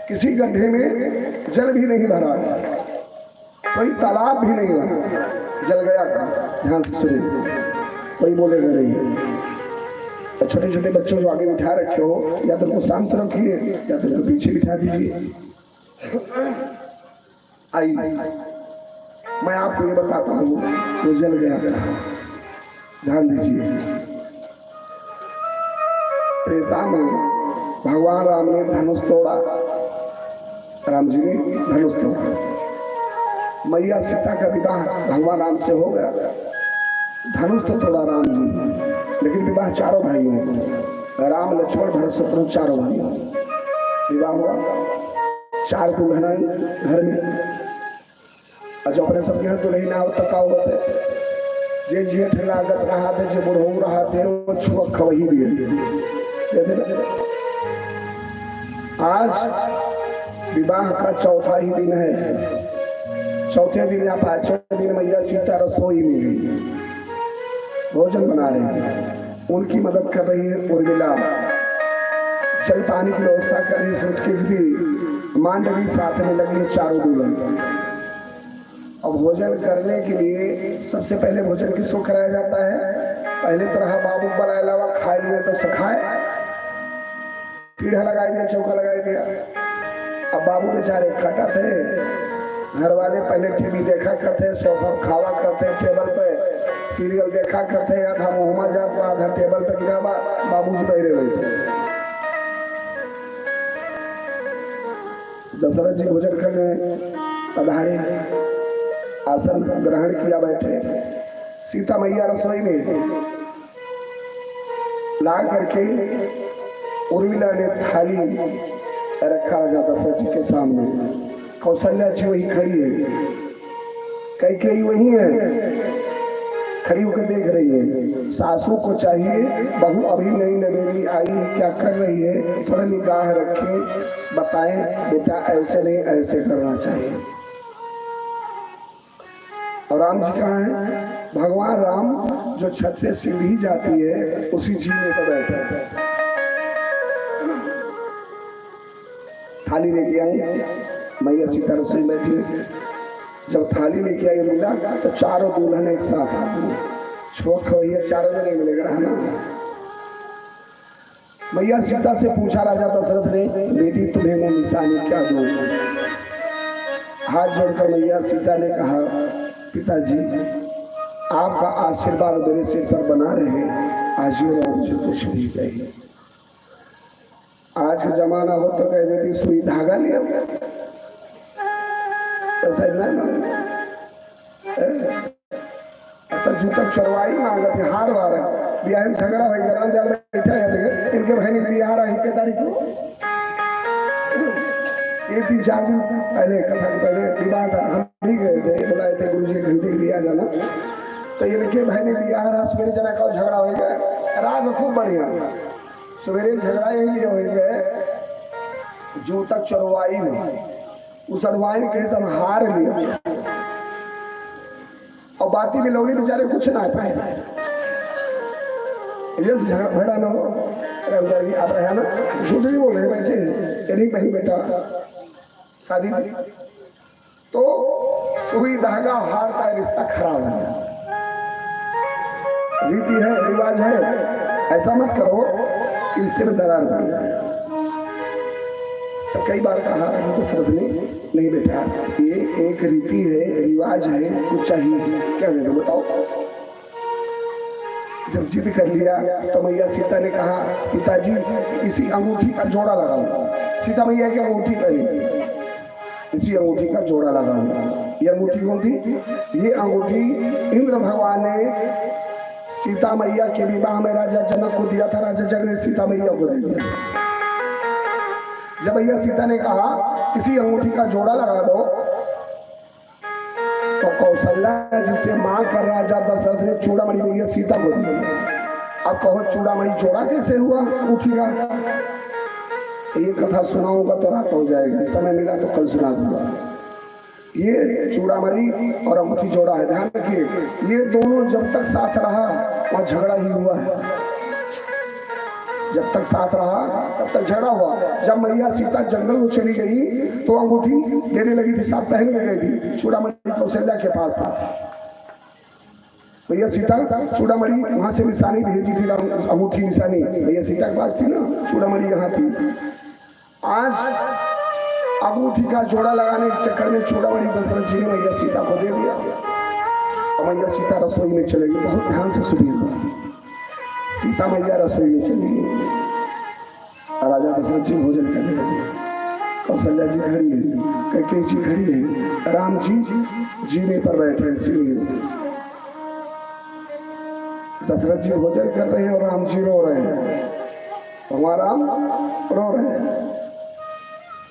[SPEAKER 1] किसी गड्ढे में जल भी नहीं भरा, कोई तालाब भी नहीं भरा, जल गया कहाँ? ध्यान से सुनिए, कोई बोलेगा नहीं। तो छोटे छोटे बच्चों को आगे बिठा रखे हो, या तो उनको शांत रखिए या तो उनको पीछे बिठा दीजिए। आई मैं आपको ये बताता हूँ, वो जल गया था, ध्यान दीजिए। त्रेता में भगवान राम ने धनुष तोड़ा, राम जी ने धनुष तोड़ा, मैया सीता का विवाह भगवान राम से हो गया। धनुष तो तोड़ा राम जी, लेकिन विवाह चारों भाइयों ने, राम लक्ष्मण भरत शत्रुघ्न चारों भाइयों विवाह हुआ। 4 दुल्हन घर में, जो अपने सब घर तो नहीं ना तका होते, जे जेठ लागत रहा थे, जे बुढ़ऊ रहा थे, वो छुआ खवही दिए। आज विवाह का चौथा ही दिन है, चौथे दिन या 5वें दिन मैया सीता रसोई में गई, भोजन बना रही है, उनकी मदद कर रही है उर्मिला, जल पानी की व्यवस्था कर रही है, उसके भी मांडवी साथ में लगी है, चारों दुल्हन। और भोजन करने के लिए सबसे पहले भोजन किसको कराया जाता है? पहले तो रहा बाबू बला अलावा खाए लिए तो सखाए, पीढ़ा लगा दिया, चौका लगा दिया। अब बाबू बेचारे खटा थे, घर वाले पहले टीवी देखा करते, सोफा खावा करते, टेबल पे सीरियल देखा करते, आधा मुहम्मा जाता, आधा टेबल पे गिरा, बाबू जी बैठे हुए थे। दशरथ जी भोजन करने पधारे, आसन ग्रहण किया, बैठे। सीता मैया रसोई में ला करके उर्मिला ने थाली रखा राजा दशरथ जी के सामने, कौशल्या जी वही खड़ी है, कैकेयी वही है, खड़ी होकर देख रही है। सासू को चाहिए, बहू अभी नई नवेली आई है, क्या कर रही है, थोड़ा निगाह रखे, बताएं बेटा ऐसे नहीं ऐसे करना चाहिए। और राम जी कहाँ है? भगवान राम जो छत पे सीढ़ी जाती है उसी जीने पर बैठे हैं। थाली लेके आई, मैया सीता रसोई बैठी, जब थाली लेके आई मिला तो चारों दुल्हन एक साथ आती, छोट खवैया चारों जगह मिलेगा रहना। मैया सीता से पूछा राजा दशरथ ने, बेटी तुम्हें मैं निशानी क्या दूं? हाथ जोड़कर मैया सीता ने कहा, पिताजी आपका आशीर्वाद मेरे सिर पर बना रहे, आज ये और मुझे कुछ नहीं चाहिए। आज का जमाना हो तो कह देती सुई धागा लिया तो सही ना तो जूता चरवाई मांगत है हार वार बिहार में झगड़ा भाई गराम जाल बैठा है इनके बहन बिहार है इनके तारीख को ये 3-4 दिन पहले कथा के पहले विवाह था हम भी गए थे बुलाए थे गुरु जी घंटे लिया जाना तो ये देखिए बहने बिहार है सवेरे जना का झगड़ा हो गया रात में खूब बढ़िया सवेरे झगड़ा यही हो गया जूता चरवाई में उस अडवाई के सब हार लिया और बाती भी लोग बेचारे कुछ ना पाए ये झगड़ा ना हो आप रहे ना झूठ नहीं बोल रहे बच्चे यही कहीं बेटा शादी तो सुई धागा हार का रिश्ता खराब है रीति है रिवाज है ऐसा मत करो कि रिश्ते में दरार पड़े तो कई बार कहा दशरथ ने नहीं बेटा ये एक रीति है रिवाज है कुछ चाहिए क्या दे दो बताओ। जब जिद कर लिया तो मैया सीता ने कहा पिताजी इसी अंगूठी का जोड़ा लगाऊंगा। सीता मैया की अंगूठी पहनी इसी अंगूठी का जोड़ा लगाऊंगा। ये अंगूठी कौन थी? ये अंगूठी इंद्र भगवान ने सीता मैया के विवाह में राजा जनक को दिया था। राजा जनक ने सीता मैया को दे दिया। जब भैया सीता ने कहा इसी अंगूठी का जोड़ा लगा दो तो कौशल्या जिसे मां कर राजा दशरथ ने चूड़ामणि भैया सीता को दी। अब कहो चूड़ामणि जोड़ा कैसे हुआ अंगूठी का? ये कथा सुनाऊंगा तो रात हो जाएगी, समय मिला तो कल सुना दूंगा। ये चूड़ामणि और अंगूठी जोड़ा है, ध्यान रखिए। ये दोनों जब तक साथ रहा वहां झगड़ा ही हुआ है। जब तक साथ रहा तब तक झगड़ा हुआ। जब मैया सीता जंगल में चली गई तो अंगूठी देने लगी थी, साथ पहन के गई थी। चूड़ामणि कौशल्या के पास था। भैया सीता चूड़ामणि वहां से निशानी भेजी थी, अंगूठी निशानी भैया सीता के पास थी ना, चूड़ामणि यहाँ थी। आज अंगूठी का जोड़ा लगाने के चक्कर में चूड़ामणि दशरथ जी ने मैया सीता को दे दिया और मैया सीता रसोई में चले गई। बहुत ध्यान से सुनिए। सीता मैया रसोई में चली गई, राजा दशरथ जी भोजन करने लगे। कौशल्या जी खड़ी है, कैकेयी जी खड़ी है, राम जी जीने पर बैठे हैं सीढ़ी। दशरथ जी भोजन कर रहे हैं और राम जी रो रहे हैं। भगवान राम रो रहे हैं।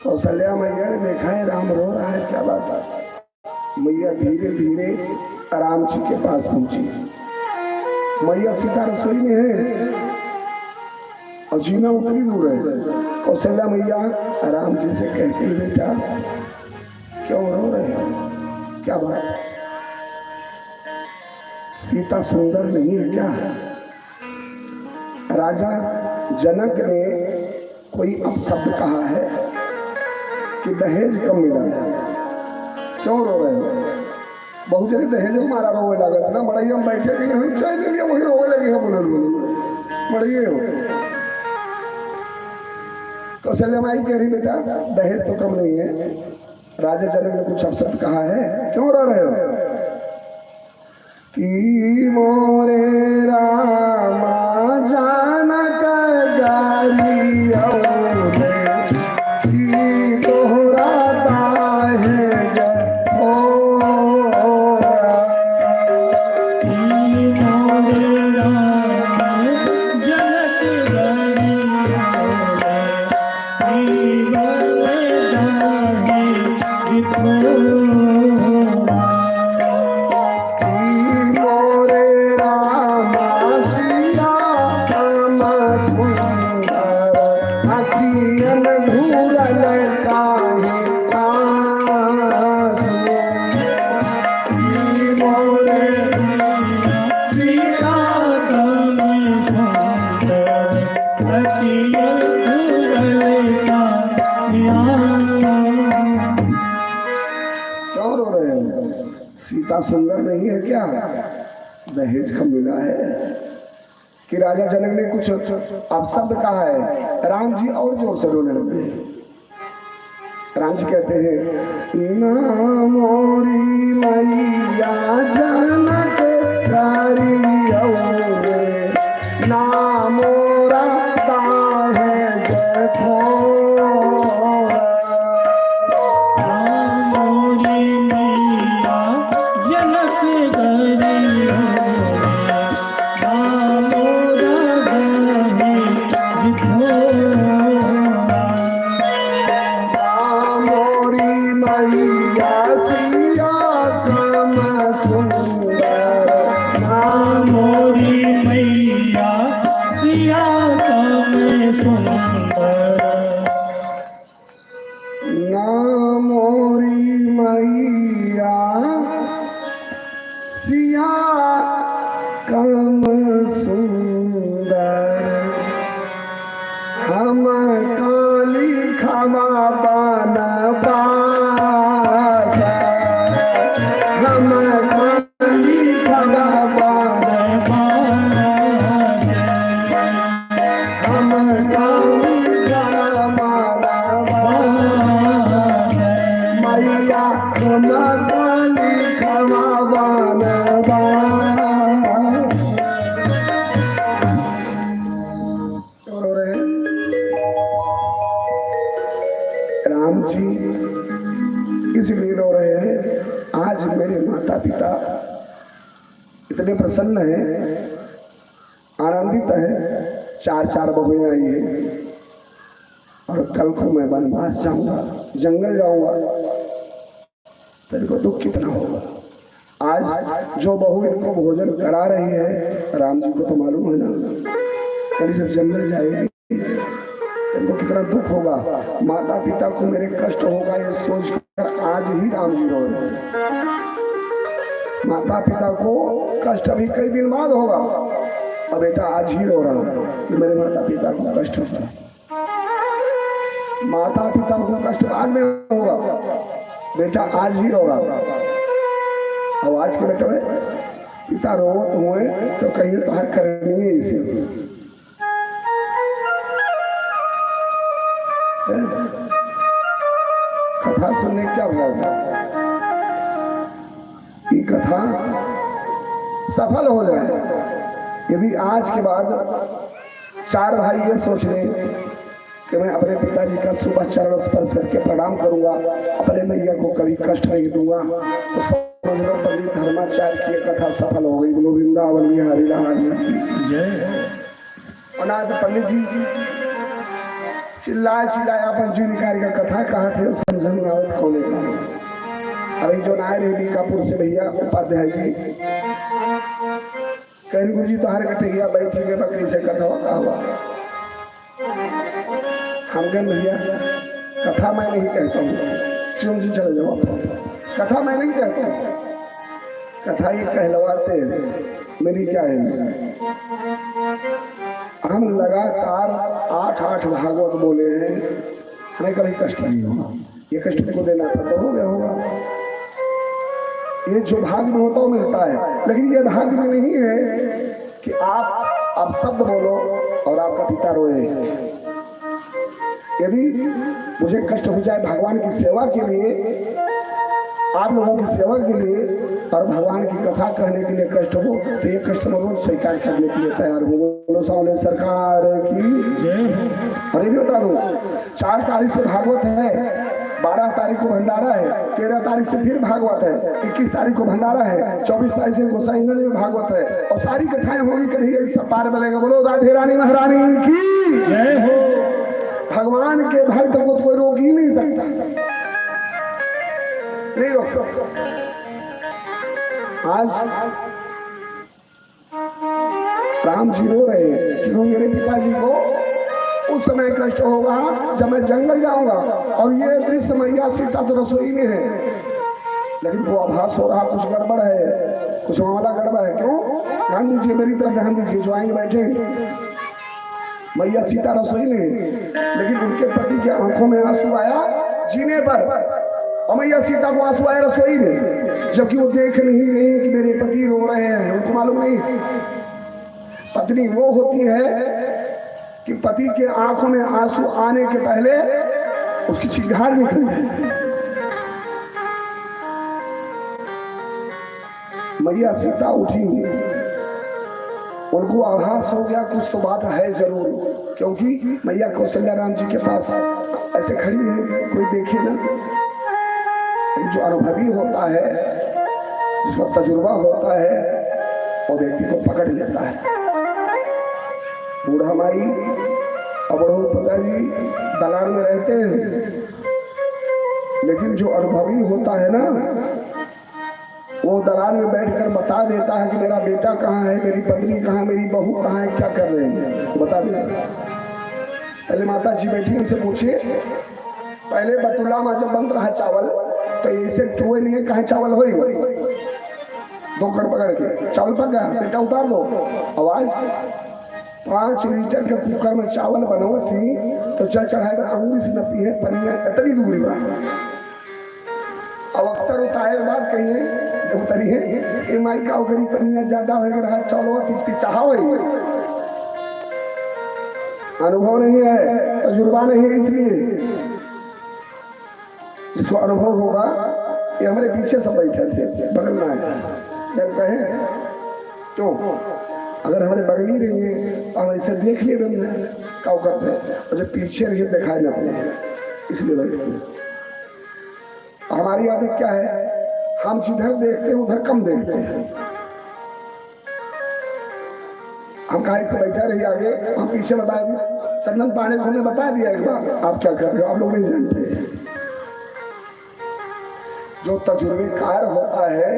[SPEAKER 1] कौशल्या मैया ने देखा है राम रो रहा है, क्या बात है। मैया धीरे धीरे राम जी के पास पहुंची। मैया सीता रसोई में है और जीना उतनी दूर है। कौशल्या मैया राम जी से कहती है बेटा क्यों रो रहे हो, क्या बात? सीता सुंदर नहीं है क्या? राजा जनक ने कोई अपशब्द कहा है कि दहेज कम मिला, क्यों रो रहे हो? बहुत जगह दहेज हमारा रोवे लागत ना, मड़ैया में बैठे कि हम चाय ले लिया वही रोवे लगे हैं बोले मड़िए हो। कौशल्या माई कह रही बेटा दहेज तो कम नहीं है। राजा जनक ने कुछ अपशब्द कहा है, क्यों रो रहे हो? कि मोरे रामा जानक गालियों सुंदर नहीं है क्या? दहेज कम मिला है कि राजा जनक ने कुछ अपशब्द कहा है। राम जी और जोर से रोने लगे। राम जी कहते हैं ना मोरी मैया जनक ना पान पास हम काली भगवान हम काली भगवान मैया हम काली भगवान राम जी इसलिए रो रहे हैं। आज मेरे माता पिता इतने प्रसन्न हैं, आनंदित हैं, चार बहुएं आई हैं और कल को मैं वनवास जाऊंगा, जंगल जाऊंगा, तेरे को दुख कितना होगा। आज जो बहू इनको भोजन करा रही है, राम जी को तो मालूम है ना, कल जब जंगल जाएगी इनको कितना दुख होगा, माता पिता को मेरे कष्ट होगा, ये सोचकर आज ही राम जी रो रहे हैं। माता पिता को कष्ट अभी कई दिन बाद होगा, और बेटा आज ही रो रहा है कि मेरे माता पिता को कष्ट होगा। माता पिता को कष्ट बाद में होगा, बेटा आज ही रो रहा है। और आज के बेटे पिता रोवत हुए तो कहीं तो हर करनी है इसे। कथा सुनने क्या भाव, ये कथा सफल हो जाए यदि आज के बाद चार भाई ये सोच लें कि मैं अपने पिताजी का सुबह चरण स्पर्श करके प्रणाम करूंगा, अपने मैया को कभी कष्ट नहीं दूंगा, तो समझ लो पंडित धर्माचार्य की कथा सफल हो गई। बोलो वृंदावन बिहारी लाल जय। अनाथ पंडित जी चिल्लाए अपन जीव निकाल का कथा कहा थे समझ में आवत खोले का। अभी जो नाय रे बीकापुर से भैया उपाध्याय जी कहीं गुरु जी तो हर कटैया बैठ के बकरी से कथा हुआ। हम कहें भैया कथा मैं नहीं कहता हूँ, शिव जी चले जाओ, कथा मैं नहीं कहता हूँ, कथा ये कहलवाते मेरी क्या है। हम लगातार 8 भागवत बोले हैं, हमें कभी कष्ट नहीं होगा। ये कष्ट को देना था तो हो गया होगा, ये जो भाग में होता है मिलता है, लेकिन ये भाग में नहीं है कि आप शब्द बोलो और आपका पिता रोए। यदि मुझे कष्ट हो जाए भगवान की सेवा के लिए, आप लोगों की सेवा के लिए और भगवान की कथा कहने के लिए कष्ट हो, तो ये कष्ट मैं रोज स्वीकार करने के लिए तैयार हूँ। बोलो सामने सरकार की। अरे भी बता दूं, 4 तारीख से भागवत है, 12 तारीख को भंडारा है, 13 तारीख से फिर भागवत है, 21 तारीख को भंडारा है, 24 तारीख से गोसाईगंज में भागवत है, और सारी कथाएं होगी कहीं सब पार मिलेगा। बोलो राधे रानी महारानी की जय हो। भगवान के भक्त को कोई रोक ही नहीं सकता, नहीं रोक सकता। आज राम जी रो रहे हैं क्यों, मेरे पिताजी को उस समय कष्ट होगा जब मैं जंगल जाऊंगा, और ये दृश्य मैया सीता तो रसोई में है, लेकिन वो आभास हो रहा कुछ गड़बड़ है, कुछ मामला गड़बड़ है। क्यों? ध्यान दीजिए, मेरी तरफ ध्यान दीजिए, जो आएंगे बैठे। मैया सीता रसोई में, लेकिन उनके पति के आंखों में आंसू आया जीने पर, और मैया सीता को आंसू आया रसोई में, जबकि वो देख नहीं रही कि मेरे पति रो रहे हैं। उनको मालूम नहीं, पत्नी वो होती है कि पति के आंखों में आंसू आने के पहले उसकी चिंगार निकल जाए। मैया सीता उठी, उनको आभास हो गया कुछ तो बात है जरूर, क्योंकि मैया कौशल्या राम जी के पास ऐसे खड़ी है, कोई देखे ना। जो अनुभवी होता है, जिसका तजुर्बा होता है, वो व्यक्ति को पकड़ लेता है। बूढ़ा माई और बड़ो पिताजी दलान में रहते हैं, लेकिन जो अनुभवी होता है ना, वो दलान में बैठकर बता देता है कि मेरा बेटा कहाँ है, मेरी पत्नी कहाँ है, मेरी बहू कहाँ है, क्या कर रहे हैं, बता देता। पहले माता जी बैठी, उनसे पूछिए, पहले बटुला में जब बन रहा चावल तो ऐसे चूहे नहीं कहाँ चावल हो, 2 कड़ पकड़ के चावल पक गया, बेटा उतार दो। आवाज 5 लीटर के कुकर में चावल बनवा थी तो तो चल चढ़ाए अंगूरी से नपी है पनिया इतनी दूरी बा। अब अक्सर उतारे बात कही है उतरी है माई का गरीब पनिया ज्यादा हो रहा चलो पिछपिछाहा हो अनुभव नहीं है तजुर्बा नहीं है इसलिए जिसको अनुभव होगा ये हमारे पीछे सब बैठे थे बगल में आए जब कहे क्यों अगर हमारे बगल ही रहेंगे तो हम ऐसे देख लिए बंद क्या करते हैं और जब पीछे रहिए दिखाई ना पड़े इसलिए बैठे हमारी आदत क्या है हम जिधर देखते हैं उधर कम देखते हैं हम कहा से बैठा रही आगे हम पीछे बता दिए चंदन पाने को हमने बता दिया एक बार आप क्या कर रहे हो आप लोग नहीं जानते जो तजुर्बेकार होता है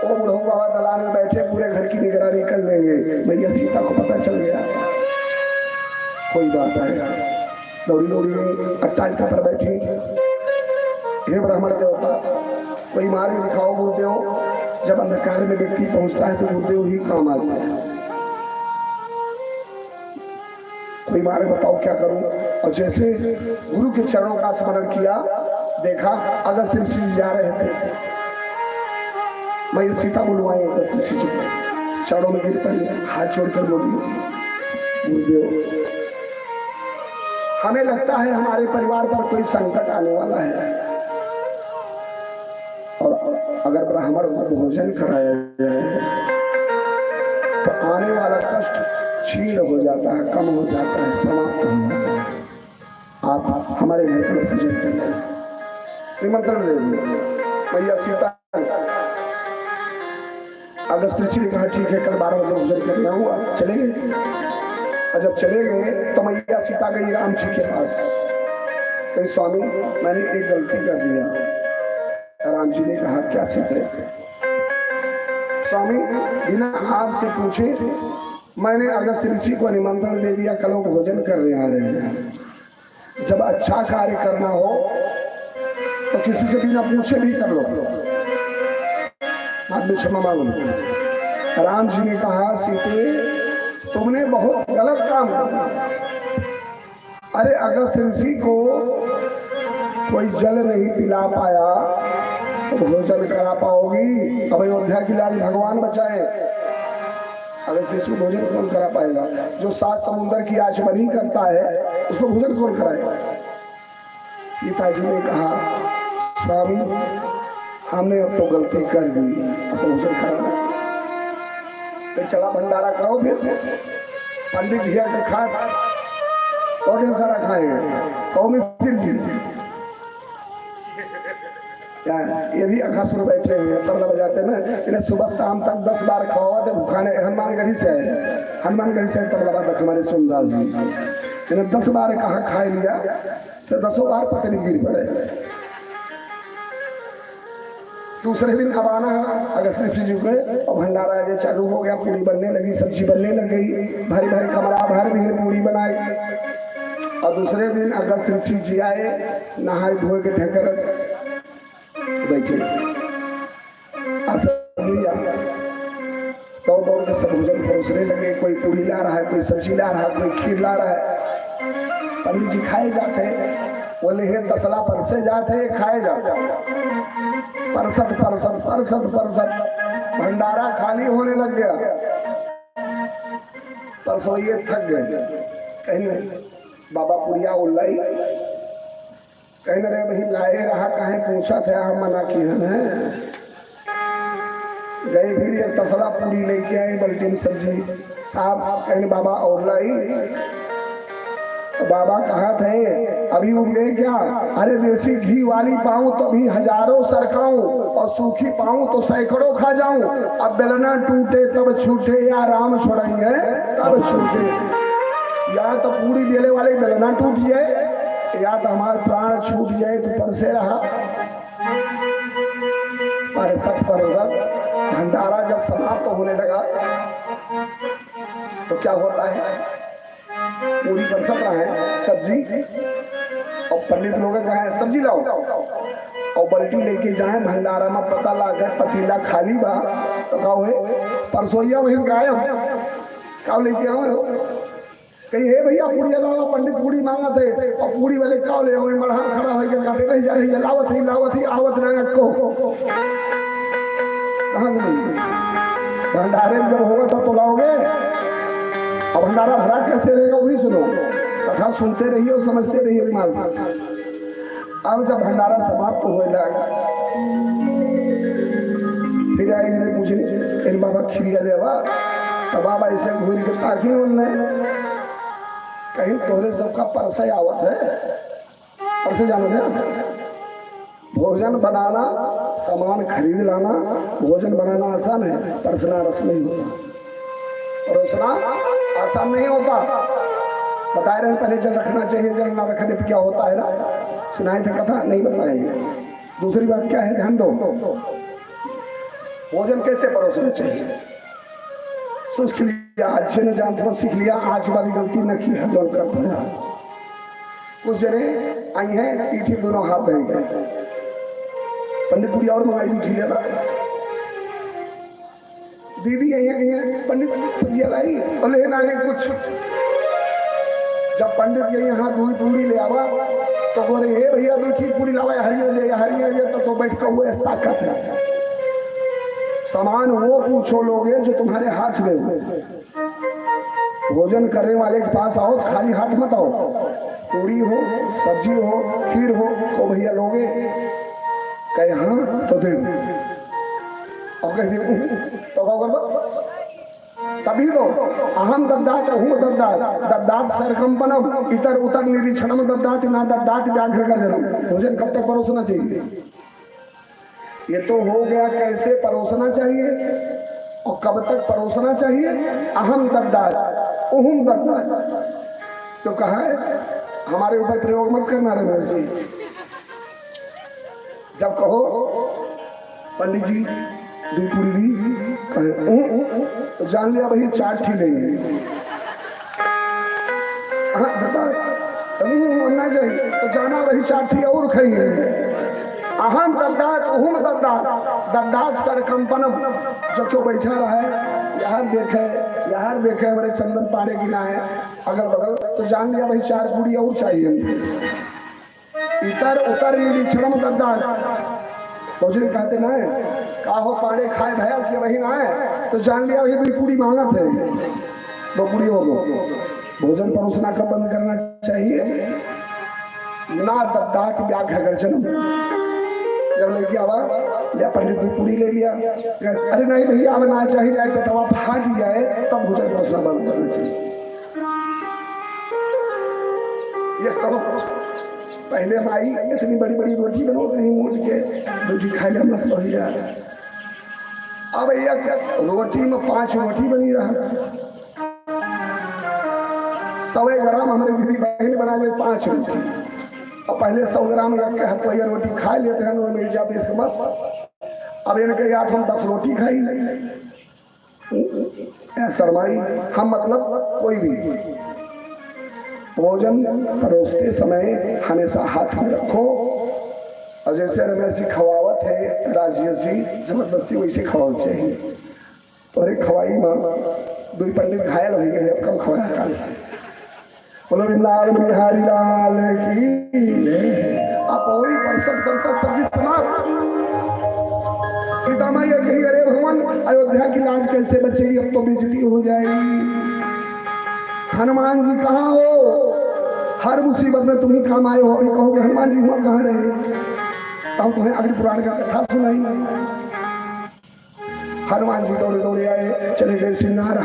[SPEAKER 1] वो बुढ़ऊ बाबा दलान में बैठे पूरे घर की निगरानी कर लेंगे भैया सीता को पता चल गया कोई बात है दौड़ी दौड़ी अट्टालिका पर बैठी हे ब्राह्मण देवता कोई मार्ग दिखाओ गुरुदेव जब अंधकार में व्यक्ति पहुंचता है तो गुरुदेव ही काम आते हैं कोई मार्ग बताओ क्या करूं और जैसे गुरु के चरणों का स्मरण किया देखा अगस्त ऋषि जी जा रहे थे मैं ये सीता बुलवाई अगस्त ऋषि जी चरणों में गिर पड़ी हाथ छोड़कर बोली गुरुदेव हमें लगता है हमारे परिवार पर कोई संकट आने वाला है और अगर ब्राह्मण को भोजन कराया जाए तो आने वाला कष्ट क्षीण हो जाता है कम हो जाता है समाप्त हो जाता है आप हमारे घर पर भोजन करें निमंत्रण दे भैया सीता अगस्त ऋषि ने कहा ठीक है कल 12 बजे भोजन करने आऊंगा चले गए और जब चले गए तो मैया सीता गई राम जी के पास कहीं स्वामी मैंने एक गलती कर दिया राम जी ने कहा क्या सीते स्वामी बिना आपसे पूछे मैंने अगस्त ऋषि को निमंत्रण दे दिया कल वो भोजन करने आ रहे हैं जब अच्छा कार्य करना हो तो किसी से बिना पूछे भी कर लो बाद में क्षमा मांगो राम जी ने कहा सीते तुमने बहुत गलत काम किया अरे अगस्त ऋषि को कोई जल नहीं पिला पाया तो भोजन करा पाओगी अब अयोध्या की लाज भगवान बचाए अगस्त ऋषि को भोजन कौन करा पाएगा जो 7 समुद्र की आचमनी करता है उसको भोजन कौन कराएगा सीता जी ने कहा स्वामी हमने अब तो गलती कर दी अब तो भोजन करा तो चला भंडारा करो फिर पंडित भैया के खा और ढेर सारा खाएंगे कौ मिस्त्री जी क्या ये भी अखासुर बैठे हुए तबला बजाते ना इन्हें सुबह शाम तक 10 बार खाओ तो भूखाने हनुमानगढ़ी से तबला बात हमारे सोमदास जी इन्हें 10 बार कहा खा लिया तो 10 बार पकड़ी गिर पड़े दूसरे दिन अब आना अगस्त ऋषि जी पे और भंडारा जो चालू हो गया पूरी बनने लगी सब्जी बनने लग गई भारी भारी कमरा भर भी पूरी बनाई और दूसरे दिन अगस्त ऋषि जी आए नहाए धोए के ढेकर बैठे दौड़ दौड़ के सब भोजन परोसने लगे कोई पूरी ला रहा है कोई सब्जी ला रहा है कोई खीर ला रहा है पंडित जी खाए जाते बोले हे तसला परसे जाते खाए जाते परसत भंडारा खाली होने लग गया परसोइये थक गए कहने बाबा पुरिया उल्लाई कहने रहे भाई लाए रहा कहीं पूछा था हम मना किया है गए फिर एक तसला पूरी लेके आए बल्कि सब्जी साहब कहने बाबा और लाई तो बाबा कहा थे अभी उठ गए क्या अरे देसी घी वाली पाऊं तो भी हजारों सरकाऊं और सूखी पाऊं तो सैकड़ों खा जाऊं अब बेलना टूटे तब छूटे या राम छोड़ेंगे तब छूटे या तो पूरी बेले वाले बेलना टूट जाए या तो हमारे प्राण छूट जाए तो परसे रहा परसत भंडारा जब समाप्त होने लगा तो क्या होता है पूरी परसत रहा है सब्जी और पंडित लोग कहे सब्जी लाओ और बल्टी लेके जाए भंडारा में पता लाकर पतीला खाली बा तो कहो परसोइया वही गायब कब लेके आओ कही हे भैया पूड़ी लावा, पंडित पूड़ी मांगा थे और पूड़ी वाले का ले होए बड़ा खड़ा हो गया, कहते नहीं जा रही है, लावत ही आवत रंग को कहां से भंडारे में जब होगा तब तो लाओगे, और भंडारा भरा कैसे रहेगा वही सुनो, कथा सुनते रहिए और समझते रहिए दिमाग से। अब जब भंडारा समाप्त होने लगा फिर आएंगे मुझे इन बाबा खिरिया लेवा, तो बाबा इसे घूर के ताकि उनने कहीं तोरे सबका परसा आवत है, परसे जानो ना, भोजन बनाना, सामान खरीद लाना, भोजन बनाना आसान है, परसना रस नहीं होता, परोसना आसान नहीं होता। बताए रहे पहले जल रखना चाहिए, जल ना रखने पर क्या होता है ना, सुनाए थे कथा, नहीं बताएंगे। दूसरी बात क्या है, ध्यान दो, भोजन कैसे परोसना चाहिए, शुष्क लिया, अच्छे ने जानते हो सीख लिया, आज वाली गलती न की है, जो कर पाया। कुछ जने आई हैं पीठी दोनों हाथ बह गए, पंडित पूरी और मंगाई दूसरी ले दीदी आई है, पंडित सब्जियां लाई और लेना है कुछ। जब पंडित के यहाँ दूध पूरी ले आवा तो बोले हे भैया दूसरी पूरी लावा, हरियो ले तो बैठ कर हुए ताकत है। सामान वो पूछो लोगे जो तुम्हारे हाथ में हो, भोजन करने वाले के पास आओ, खाली हाथ मत आओ, पूरी हो, सब्जी हो, खीर हो तो भैया लोगे, कहे हाँ तो दे दो, और कह दे तो तभी तो अहम दद्दात हूँ दद्दात सरकंपनम इतर उतर निरीक्षणम दद्दात ना दद्दात व्याघ्र का जन्म। भोजन कब तक परोसना चाहिए, ये तो हो गया कैसे परोसना चाहिए और कब तक परोसना चाहिए। अहम दद्दात उहुम दद्दात तो कहा है, हमारे ऊपर प्रयोग मत करना रहे। जब कहो पंडित जी दूध पूरी भी तो जान लिया भाई 4 ठीक लेंगे, हाँ बनना चाहिए तो जाना वही 4 ठीक और खाएंगे। अहम दद्दात उहुम दद्दात सरकंपनम, जो क्यों बैठा रहा है यहाँ देखे बड़े चंदन पाड़े गिना है अगल बगल, तो जान लिया भाई 4 पूरी और चाहिए। इतर उतर निरीक्षणम दद्दात, भोजन कहते ना है काहो पाड़े खाए भैया कि वही ना है, तो जान लिया वही 2 पूरी मांगा थे, 2 पूरी हो गो। भोजन परोसना का बंद करना चाहिए। ना दद्दात व्याघ्र गर्जन, जब लड़की आवा या पंडित 2 पूरी ले लिया, अरे नहीं भैया अब ना चाहिए जाए पेटवा फाट जाए तब भोजन परोसना बंद करना चाहिए। ये तो पहले माई इतनी बड़ी बड़ी रोटी बनो कहीं मूझ के रोटी खा लिया मस्त हो गया, अब एक रोटी में 5 रोटी बनी रहा, 100 ग्राम हमारे दीदी बहन बना ले 5 रोटी, और पहले 100 ग्राम रख के हथवैया रोटी खा लेते हैं मिल जाते इसके मस्त। अब इनके 8 हम 10 रोटी खाई शर्माई हम, मतलब कोई भी भोजन परोसते समय हमेशा हाथ में रखो, और जैसे रमेश जी खवावत है राजेश जी जबरदस्ती वैसे खवाओ चाहिए। तो अरे खवाई माँ 2 पंडित घायल हो गए, कम खवाया काल। बोलो वृंदावन बिहारी लाल की। आप वही परसत सब्जी समाप्त। सीता माई कही अरे भगवान अयोध्या की लाज कैसे बचेगी, अब तो बेइज्जती हो जाएगी। हनुमान जी कहाँ हो, हर मुसीबत में तुम ही काम आए हो, कहोगे हनुमान जी हुआ कहाँ रहे, तब तुम्हें अग्नि पुराण का कथा सुनाई। हनुमान जी दौड़े दौड़े आए, चले गए श्रृंगार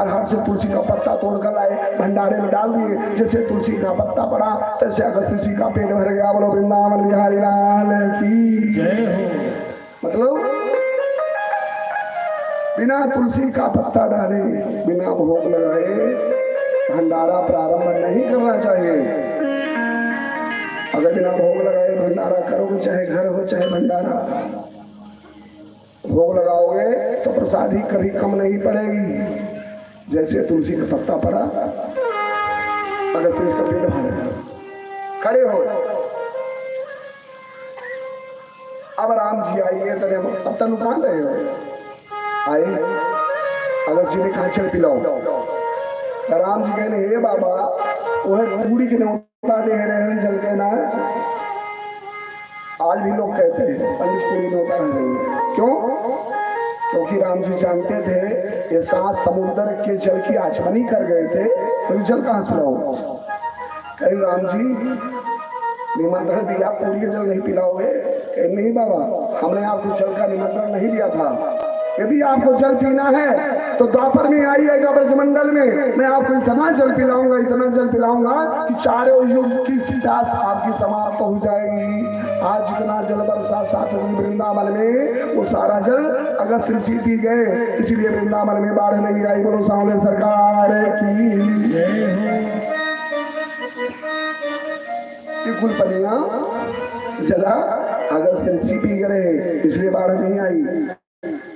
[SPEAKER 1] हाट से तुलसी का पत्ता तोड़कर लाए, भंडारे में डाल दिए, जैसे तुलसी का पत्ता पड़ा तैसे अगस्त्य का पेट भर गया। बोलो वृंदावन बिहारी लाल की जय हो। मतलब बिना तुलसी का पत्ता डाले, बिना भोग लगाए भंडारा प्रारंभ नहीं करना चाहिए। अगर बिना भोग लगाए भंडारा करोगे, चाहे घर हो चाहे भंडारा, भोग लगाओगे तो प्रसादी कभी कम नहीं पड़ेगी। जैसे तुलसी का पत्ता पड़ा, अगर तुलसी का पेट भर, खड़े हो। अब राम जी आइए, अब तक कहाँ गए हो, आए अगर जी ने कहा चल पिलाओ, राम जी कहने हे बाबा वह पूरी के न्योता दे रहे हैं जल के ना। आज भी लोग कहते हैं पंडित पूरी न्योता है। क्यों? क्योंकि राम जी जानते थे ये 7 समुद्र के जल की आचमनी कर गए थे तो जल कहां से लाओ। कहीं राम जी निमंत्रण दिया पूरी जल नहीं पिलाओगे? नहीं बाबा हमने आपको जल का निमंत्रण नहीं दिया था। यदि आपको जल पीना है तो द्वापर में आइएगा ब्रजमंडल में, मैं आपको इतना जल पिलाऊंगा इतना जल पिलाऊंगा कि चारों युग की प्यास आपकी समाप्त हो जाएगी। आज जितना जल बरसा 7 दिन वृंदावन में वो सारा जल अगस्त ऋषि पी गए, इसलिए वृंदावन में बाढ़ नहीं आई। बोलो सामने सरकार की कुल पनिया जला अगस्त ऋषि पी गए, इसलिए बाढ़ नहीं आई।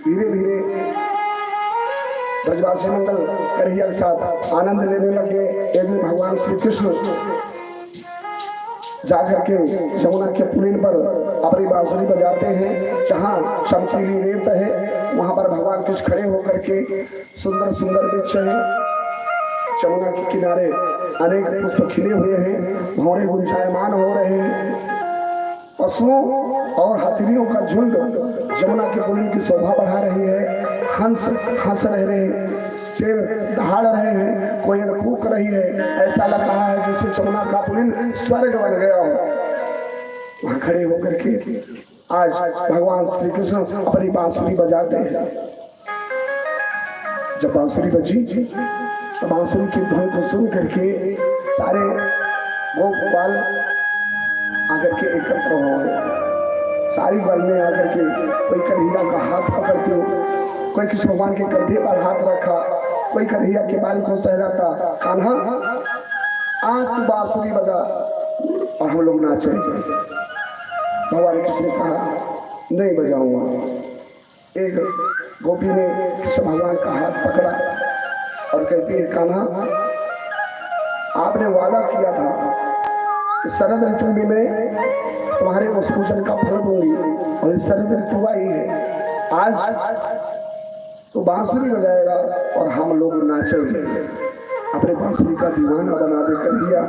[SPEAKER 1] धीरे धीरे ब्रजवासी मंडल कन्हैया के साथ आनंद लेने लगे। एक दिन भगवान श्री कृष्ण जाकर के यमुना के पुलिन पर अपनी बांसुरी बजाते हैं। जहाँ चमकीली रेत है वहां पर भगवान कृष्ण खड़े होकर के सुंदर सुंदर वृक्ष है, यमुना के किनारे अनेक पुष्प खिले हुए हैं, भौरे गुंजायमान हो रहे हैं। पशुओं और हाथियों का झुंड यमुना के पुलिन की शोभा बढ़ा रही है। हंस हंस रहे हैं, शेर दहाड़ रहे हैं, कोयल कूक रही है। ऐसा लग रहा है जैसे यमुना का पुलिन स्वर्ग बन गया हो। वहां खड़े होकर के आज भगवान श्री कृष्ण अपनी बांसुरी बजाते हैं। जब बांसुरी बजी तो बांसुरी की धुन को सुन करके सारे गोपाल आकर के एकत्र हो गए। सारी बल में आकर के कोई कन्हैया का हाथ पकड़ के, कोई कृष्ण भगवान के कंधे पर हाथ रखा, कोई कन्हैया के बाल को सहलाता, कान्हा आज तू बांसुरी बजा और हम लोग नाचे। भगवान कृष्ण ने कहा नहीं बजाऊंगा। एक गोपी ने कृष्ण भगवान का हाथ पकड़ा और कहती है कान्हा आपने वादा किया था शरद ऋतु में मैं तुम्हारे उस पूजन का फल दूंगी और इस शरद ऋतु आई है। आज तो बांसुरी बजाएगा और हम लोग नाचेंगे। अपने बांसुरी का दीवाना बना दे कन्हैया।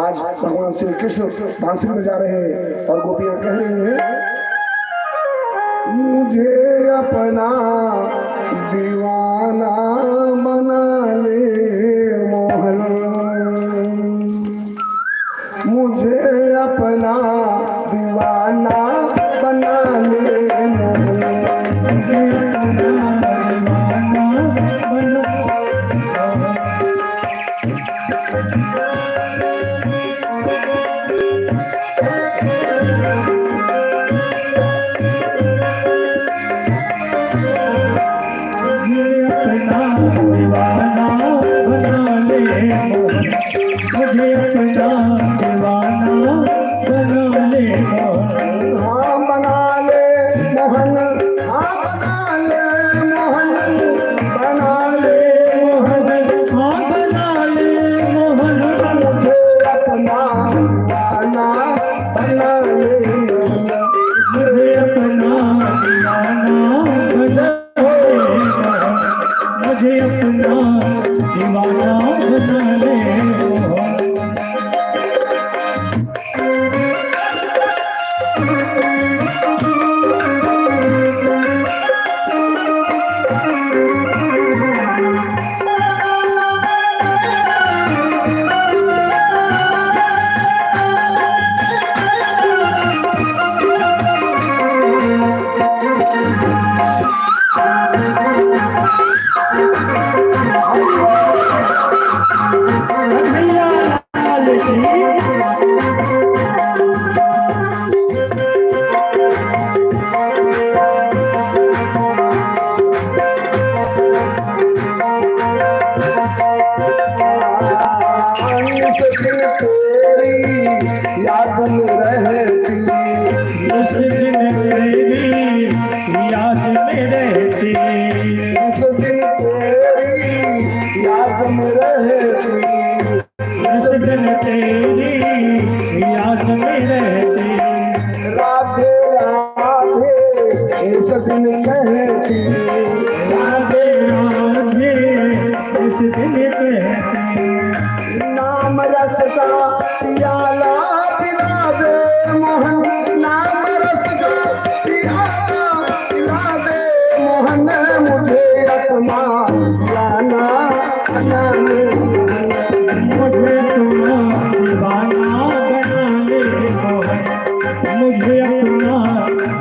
[SPEAKER 1] आज भगवान श्री कृष्ण बांसुरी बजा रहे हैं और गोपियां कह रही हैं मुझे अपना दीवाना बना ले मोहन, मुझे अपना दीवाना बना ले मोहन।
[SPEAKER 2] राधे राधे इस दिन कहते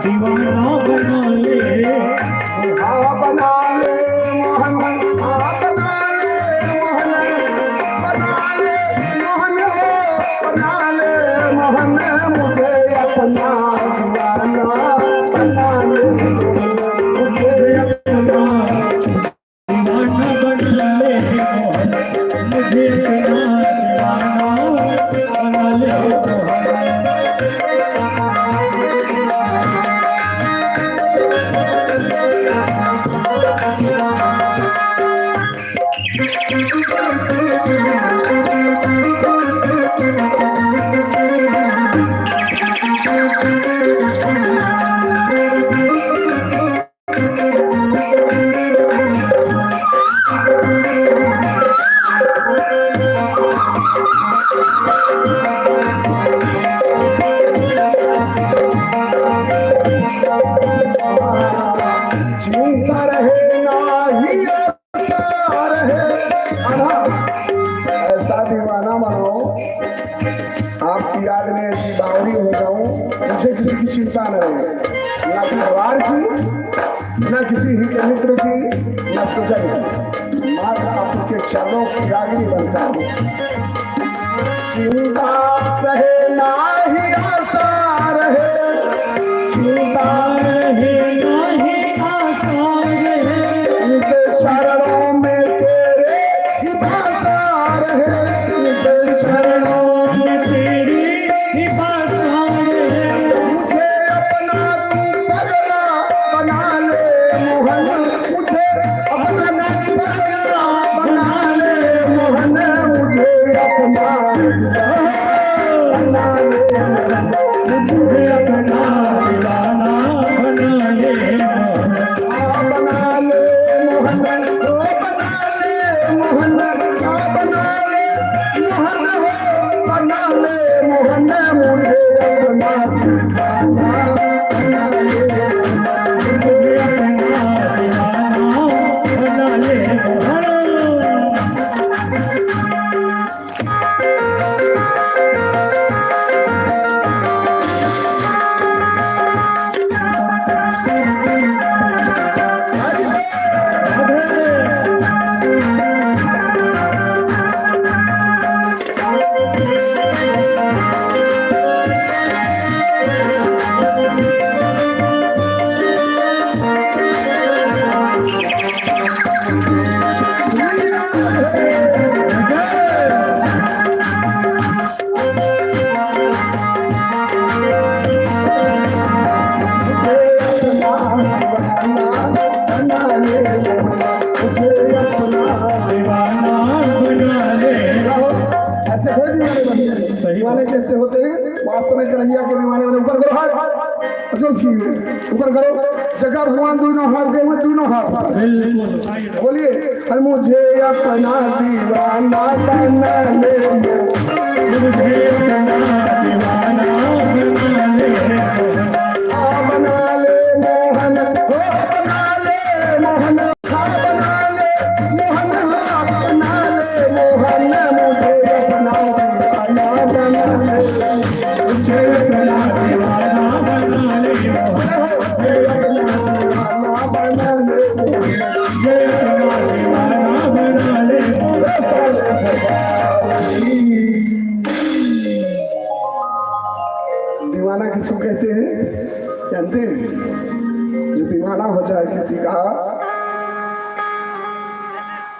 [SPEAKER 2] दीवाना बना ले
[SPEAKER 1] हाँ बना ले मोहन, हाँ बना ले मोहन, बना ले मोहन, बना ले मोहन, मुझे अपना दीवाना बना ले, मुझे अपना
[SPEAKER 2] दीवाना बना ले मुझे अपना दीवाना बना ले
[SPEAKER 1] जीता रहे ना ही ऐसा रहे, ऐसा दीवाना बनो आपकी याद में ऐसी बावरी हो जाऊं, मुझे किसी की चिंता न रहे, न परिवार की, न किसी ही के मित्र की, न स्वजन की, मात्र आपके चरणों की रागिनी बनता हूं। चिंता रहे ना ही आशा रहे, चिंता
[SPEAKER 2] रहे नाही आशा रहे
[SPEAKER 1] उनके चरणों में तेरे ही भाषा रहे, उनके
[SPEAKER 2] चरणों में तेरी ही भाषा रहे
[SPEAKER 1] मुझे अपना तू पगला बना ले मोहन, मुझे अपना तू पगला बना ले मोहन, मुझे अपना बना ले,
[SPEAKER 2] मुझे अपना दीवाना बना ले
[SPEAKER 1] बना ले मोहन, बना ले मोहन, बना ले मोहन, बना ले मोहन, मुझे अपना दीवाना बना ले,
[SPEAKER 2] मुझे अपना दीवाना बना ले दीवाना बना ले
[SPEAKER 1] ऐसे थोड़े दीवाने बनते हैं, दीवाने कैसे होते हैं, वास्तव में कन्हैया के दीवाने बने। ऊपर करो हाथ, जोश की ऊपर करो, जगह भगवान दोनों हाथ दे हुए, दोनों हाथ बोलिए, और मुझे अपना दीवाना बना ले,
[SPEAKER 2] मुझे अपना दीवाना बना ले
[SPEAKER 1] बना ले मोहन, बना ले मोहन, बना ले मोहन, बना ले मोहन, मुझे अपना दीवाना बना ले,
[SPEAKER 2] मुझे अपना दीवाना बना ले
[SPEAKER 1] मुझे अपना दीवाना बना ले,
[SPEAKER 2] मुझे अपना दीवाना बना ले
[SPEAKER 1] दीवाना किसको कहते हैं जानते हैं? जो दीवाना हो जाए किसी का,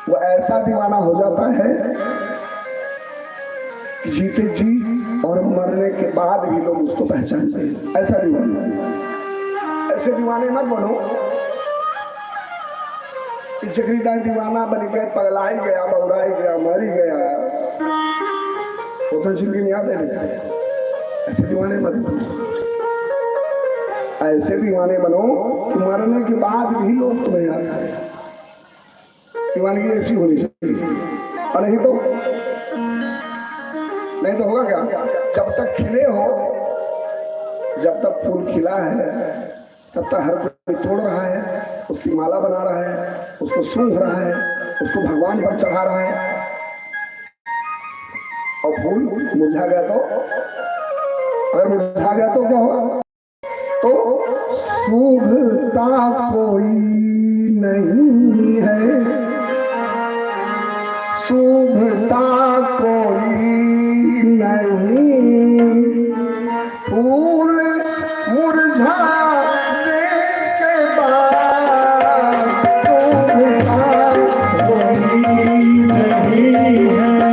[SPEAKER 1] वो ऐसा दीवाना हो जाता है कि जीते जी और मरने के बाद भी लोग उसको पहचानते हैं। ऐसा दीवाना, ऐसे दीवाने मत बनो कि जगरीदार दीवाना बन गए, पगला ही गया, बौरा ही गया, मर ही गया, वो तो जिंदगी में याद है। ऐसे दीवाने मत बनो, ऐसे दीवाने बनो कि मरने के बाद भी लोग तुम्हें याद करें। दीवानगी ऐसी होनी चाहिए, और नहीं तो होगा क्या? जब तक खिले हो, जब तक फूल खिला है, तब तक हर कोई तोड़ रहा है, उसकी माला बना रहा है, उसको सूंघ रहा है, उसको भगवान पर चढ़ा रहा है, और फूल मुरझा गया तो, अगर मुरझा गया तो क्या होगा? तो सूझता कोई नहीं है, सूझता कोई नहीं, फूल मुरझाने के बाद सूझता कोई
[SPEAKER 2] नहीं है,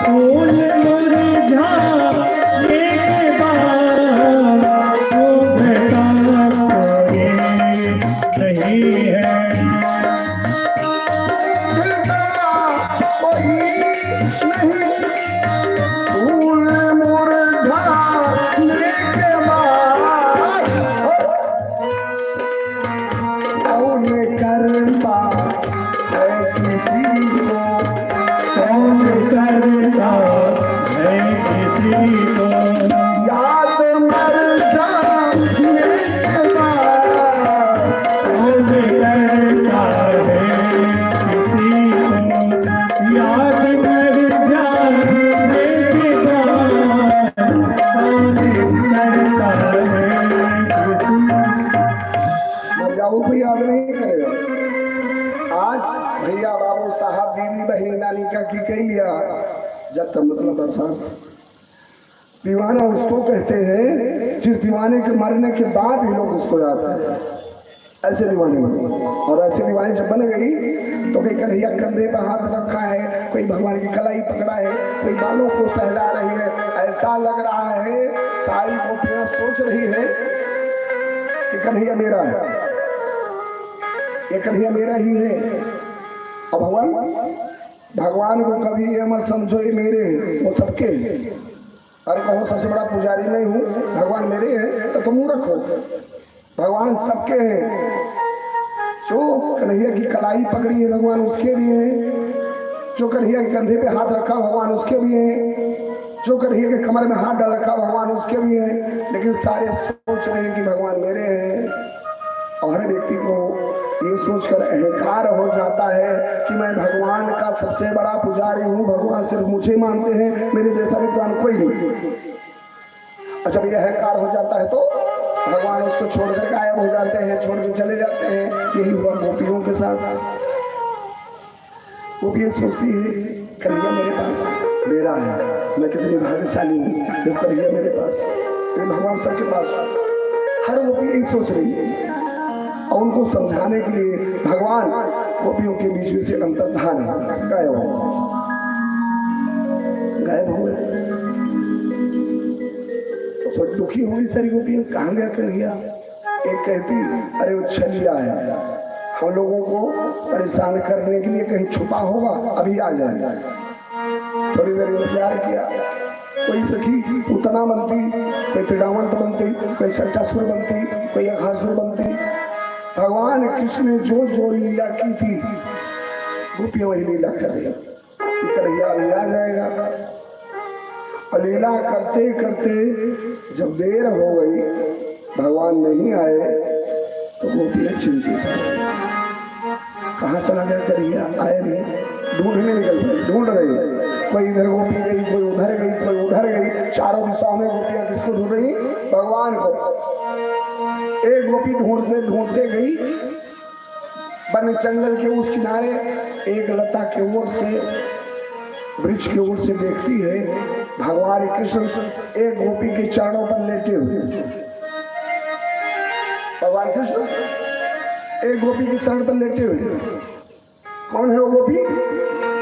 [SPEAKER 2] फूल मुरझाने के बाद सूझता कोई नहीं है।
[SPEAKER 1] फूल मुरझाने के बाद कौन करता है किसी को,
[SPEAKER 2] कौन करता है किसी को,
[SPEAKER 1] याद मर जाने के बाद
[SPEAKER 2] कौन करता है किसी को, याद कर जाने के बाद कौन करता है किसी को।
[SPEAKER 1] मर जाओ कोई याद नहीं करेगा। आज भैया बाबू साहब दीदी बहनी नानी का की कह लिया जब तक मतलब आसान। दीवाना उसको कहते हैं जिस दीवाने के मरने के बाद भी लोग उसको याद करते हैं। ऐसे दीवाने बने, और ऐसे दीवाने जब बन गई तो कोई कन्हैया कंधे पर हाथ रखा है, कोई भगवान की कलाई पकड़ा है, कोई बालों को सहला रही है। ऐसा लग रहा है सारी गोपियां सोच रही है कि कन्हैया मेरा है, ये कन्हैया मेरा ही है। और भगवान को कभी ये मत समझो ये मेरे हैं, वो सबके हैं। अरे कहो सबसे बड़ा पुजारी नहीं हूँ, भगवान मेरे हैं तो तुम रखो, भगवान सबके हैं। जो कन्हैया की कलाई पकड़ी है भगवान उसके भी हैं, जो कन्हैया के कंधे पे हाथ रखा भगवान उसके भी हैं, जो कन्हैया के कमर में हाथ डाल रखा भगवान उसके भी हैं। लेकिन सारे सोच रहे हैं कि भगवान मेरे हैं। और हर व्यक्ति को ये सोचकर अहंकार हो जाता है कि मैं भगवान का सबसे बड़ा पुजारी हूँ, भगवान सिर्फ मुझे मानते हैं, मेरे जैसा विद्वान कोई नहीं। और जब ये अहंकार हो जाता है तो भगवान उसको छोड़कर गायब हो जाते हैं, छोड़ के चले जाते हैं। यही हुआ गोपियों के साथ। गोपियाँ सोचती है कन्हैया मेरे पास मेरा है, मैं कितनी भाग्यशाली हूँ, जब कन्हैया मेरे पास, मेरे भगवान सबके पास। हर गोपी यही सोच रही है। और उनको समझाने के लिए भगवान गोपियों के बीच में से अंतर्धान गायब हो गए। तो दुखी हुई सारी गोपियां, कहाँ गया कन्हैया। एक कहती अरे वो छलिया है, हम लोगों को परेशान करने के लिए कहीं छुपा होगा, अभी आ जाएगा। थोड़ी देर इंतजार किया, कोई सखी पूतना बनती, कोई त्रिडावंत बनती, कोई सट्टासुर बनती, कोई अघासुर बनती। भगवान कृष्ण ने जो जो लीला की थी गोपियां वही लीला कर रही, कन्हैया अभी आ जाएगा। और लीला करते करते जब देर हो गई, भगवान नहीं आए तो गोपियां चिंतित हो, कहाँ चला गया कन्हैया, आए नहीं। ढूंढने निकल गई, ढूंढ रही, कोई इधर गोपी गई, कोई उधर गई, कोई उधर गई। चारों दिशाओं में गोपियां किसको ढूंढ रही, भगवान को। एक गोपी ढूंढते ढूंढते गई वन जंगल के उस किनारे, एक लता के ओर से, वृक्ष के ओर से देखती है भगवान कृष्ण एक गोपी के चरणों पर लेटे हुए। भगवान कृष्ण एक गोपी के चरण पर लेटे हुए। कौन है वो गोपी?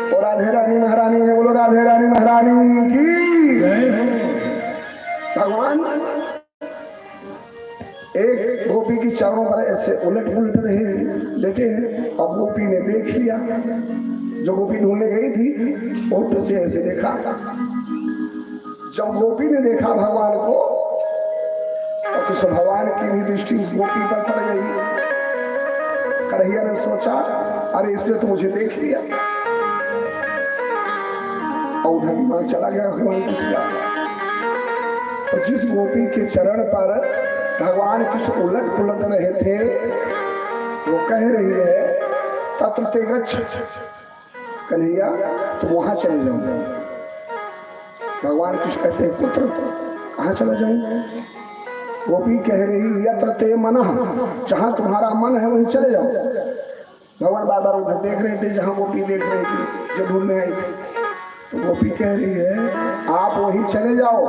[SPEAKER 1] और राधे रानी महारानी है। बोलो राधे रानी महारानी की। भगवान एक गोपी की चरणों पर ऐसे उलट पुलट रहे लेटे हैं। अब गोपी ने देख लिया, जो गोपी ढूंढने गई थी ओट से ऐसे देखा। जब गोपी ने देखा भगवान को तो कुछ भगवान की भी दृष्टि उस गोपी पर पड़ गई। कन्हैया ने सोचा अरे इसने तो मुझे देख लिया, और उधर दिमाग चला गया भगवान कृष्ण। तो जिस गोपी के चरण पर भगवान कृष्ण उलट पुलट रहे थे, वो कह रही है तत्र ते गच्छ, कन्हैया तुम वहां चले जाओ। भगवान कृष्ण कहते हैं पुत्र कहाँ चला जाऊं? गोपी कह रही यत्र ते मनः, जहां तुम्हारा मन है वहीं चले जाओ। भगवान बार बार उधर देख रहे थे जहां गोपी देख रही थी, जो ढूंढने आई थी। तो गोपी कह रही है आप वहीं चले जाओ।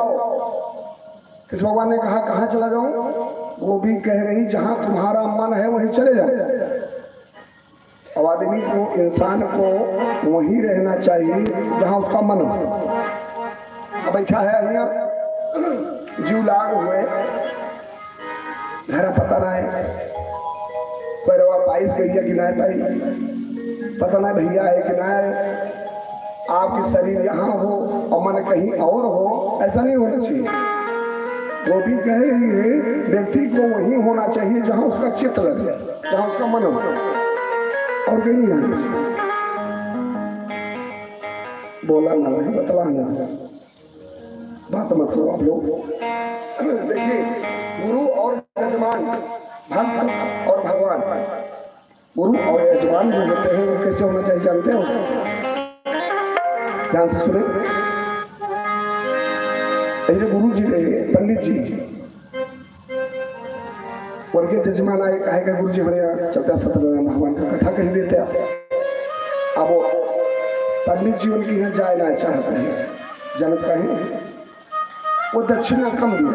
[SPEAKER 1] किस भगवान ने कहा कहाँ चला जाऊं? गोपी कह रही जहां तुम्हारा मन है वहीं चले जाओ। अब आदमी को, इंसान को वहीं रहना चाहिए जहां उसका मन हो। अब बैठा है यहाँ जीव लाग हुए, घर पता ना है कोई रवा पाइस गई है कि ना पाई, पता ना भैया है कि ना है। आपकी शरीर यहाँ हो और मन कहीं और हो, ऐसा नहीं होना चाहिए। गोपी कह रही है व्यक्ति को वहीं होना चाहिए जहां उसका चित्त लगे, जहां उसका मन हो, और कहीं नहीं होना चाहिए। बोला ना नहीं, बतला ना, बात मत लो आप लोग। देखिए गुरु और यजमान, भक्त और भगवान, गुरु और यजमान जो होते हैं वो कैसे होना चाहिए जानते हो? ध्यान से सुने। जो गुरु जी रहे, पंडित जी, उनके यजमान आए, कहेगा गुरु जी हमारे यहाँ चलता सत्यनारायण भगवान का कथा कह देते आप। अब वो पंडित जी उनके यहाँ जाए ना चाहते हैं, जनक कहें वो दक्षिणा कम दिए।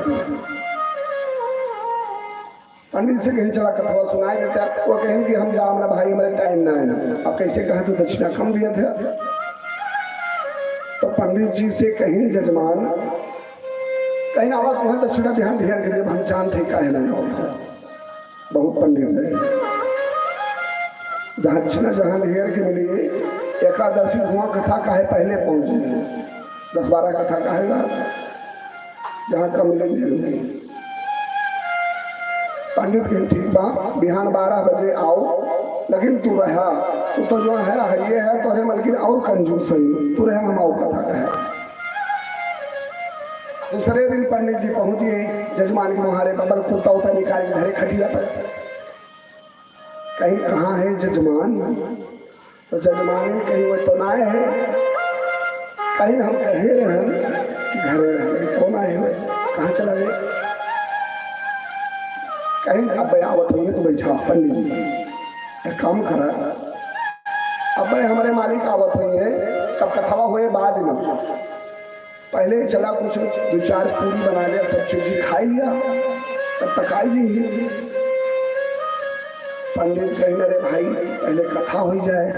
[SPEAKER 1] पंडित से कहीं चला कथा सुनाई देते, वो कहेंगे हम जाओ ना भाई, हमारे टाइम ना है। अब कैसे कहे तो दक्षिणा कम दिए थे। तो पंडित जी से कहीं यजमान कहीं आवाज तुम्हें दक्षिणा ध्यान ध्यान के लिए हम जानते का है ना, बहुत पंडित है दक्षिणा जहां ढेर के मिली। एकादशी धुआं कथा का है पहले पहुंचे, 10-12 कथा का है जहां का मिले। पंडित के ठीक बा बिहान 12 बजे आओ, लेकिन तू रहा तू तो जो है ये है तो मलकिन और कंजूस है, तू रहे हम और कथा कहे। दूसरे दिन पंडित जी पहुंचे जजमान के मुहारे पर, कुर्ता उता निकाल के धरे खटिया पर। कहीं कहाँ है जजमान? तो जजमान कहीं वो तो ना है, कहीं हम कहे रहे घर रहे, कौन आए हुए, कहाँ चला गए? कहीं अब आवत होंगे तो बैठा पंडित जी एक काम करा, अब हमारे मालिक आवत हुई है, तब कथावा हुए बाद में पहले चला कुछ 2-4 पूरी बना लिया, सब चीज खाई लिया, तब तक आई जी। पंडित कहीं अरे भाई पहले कथा हो जाए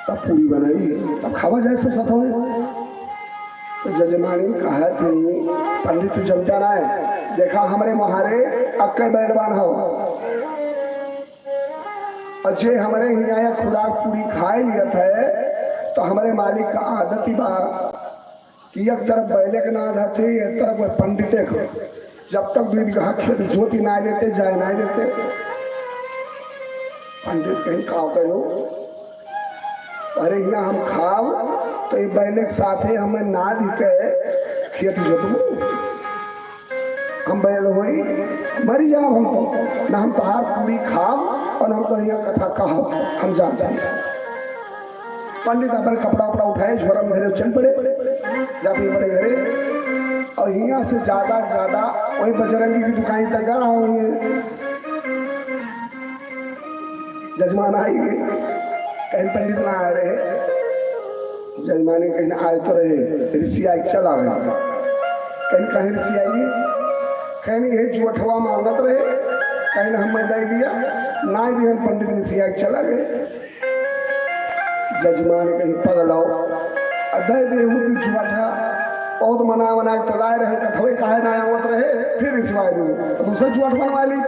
[SPEAKER 1] तब पूरी बनाई, तब खावा जाए सब साथ में। तो जजमानी कहा थी पंडित तू चलता ना है, देखा हमारे मुहारे अक्के बैलवान हो, अच्छे हमारे ही आया खुराक पूरी खाए लिया था। तो हमारे मालिक का आदत ही बा कि एक तरफ बैले के नाद थे, एक तरफ पंडित को, जब तक बीघा खेत ज्योति ना लेते जाए ना लेते। पंडित कहीं खाओ कहो, अरे यहाँ हम खाओ तो ये बैले के साथ ही हमें ना दिखे खेत जोतू, हम बैल हो मरी जाओ हमको ना, हम तहार पूरी खाओ और हम तो यहाँ कथा कहो, हम जाते हैं। पंडित अपन कपड़ा उपड़ा उठाए, झोरा में घरे चल पड़े, जाते बड़े घरे, और यहाँ से ज्यादा वही बजरंगी की दुकान तक रहा हूँ। जजमान आई गए, कहीं पंडित ना आ रहे, जजमान कहीं आए तो रहे, ऋषि आई चला गया, कहीं ऋषि आई, कहीं ये जुठवा मांगत रहे, कहीं हमें दे दिया ना दिया, पंडित ऋषि आई चला गए। जजमान कहीं पगलाओ अदय देहू की जुठा बहुत मना तो लाए रहे, कथवे काहे ना आवत रहे, फिर रिसवाई दे दूसरा जुठ बनवा ली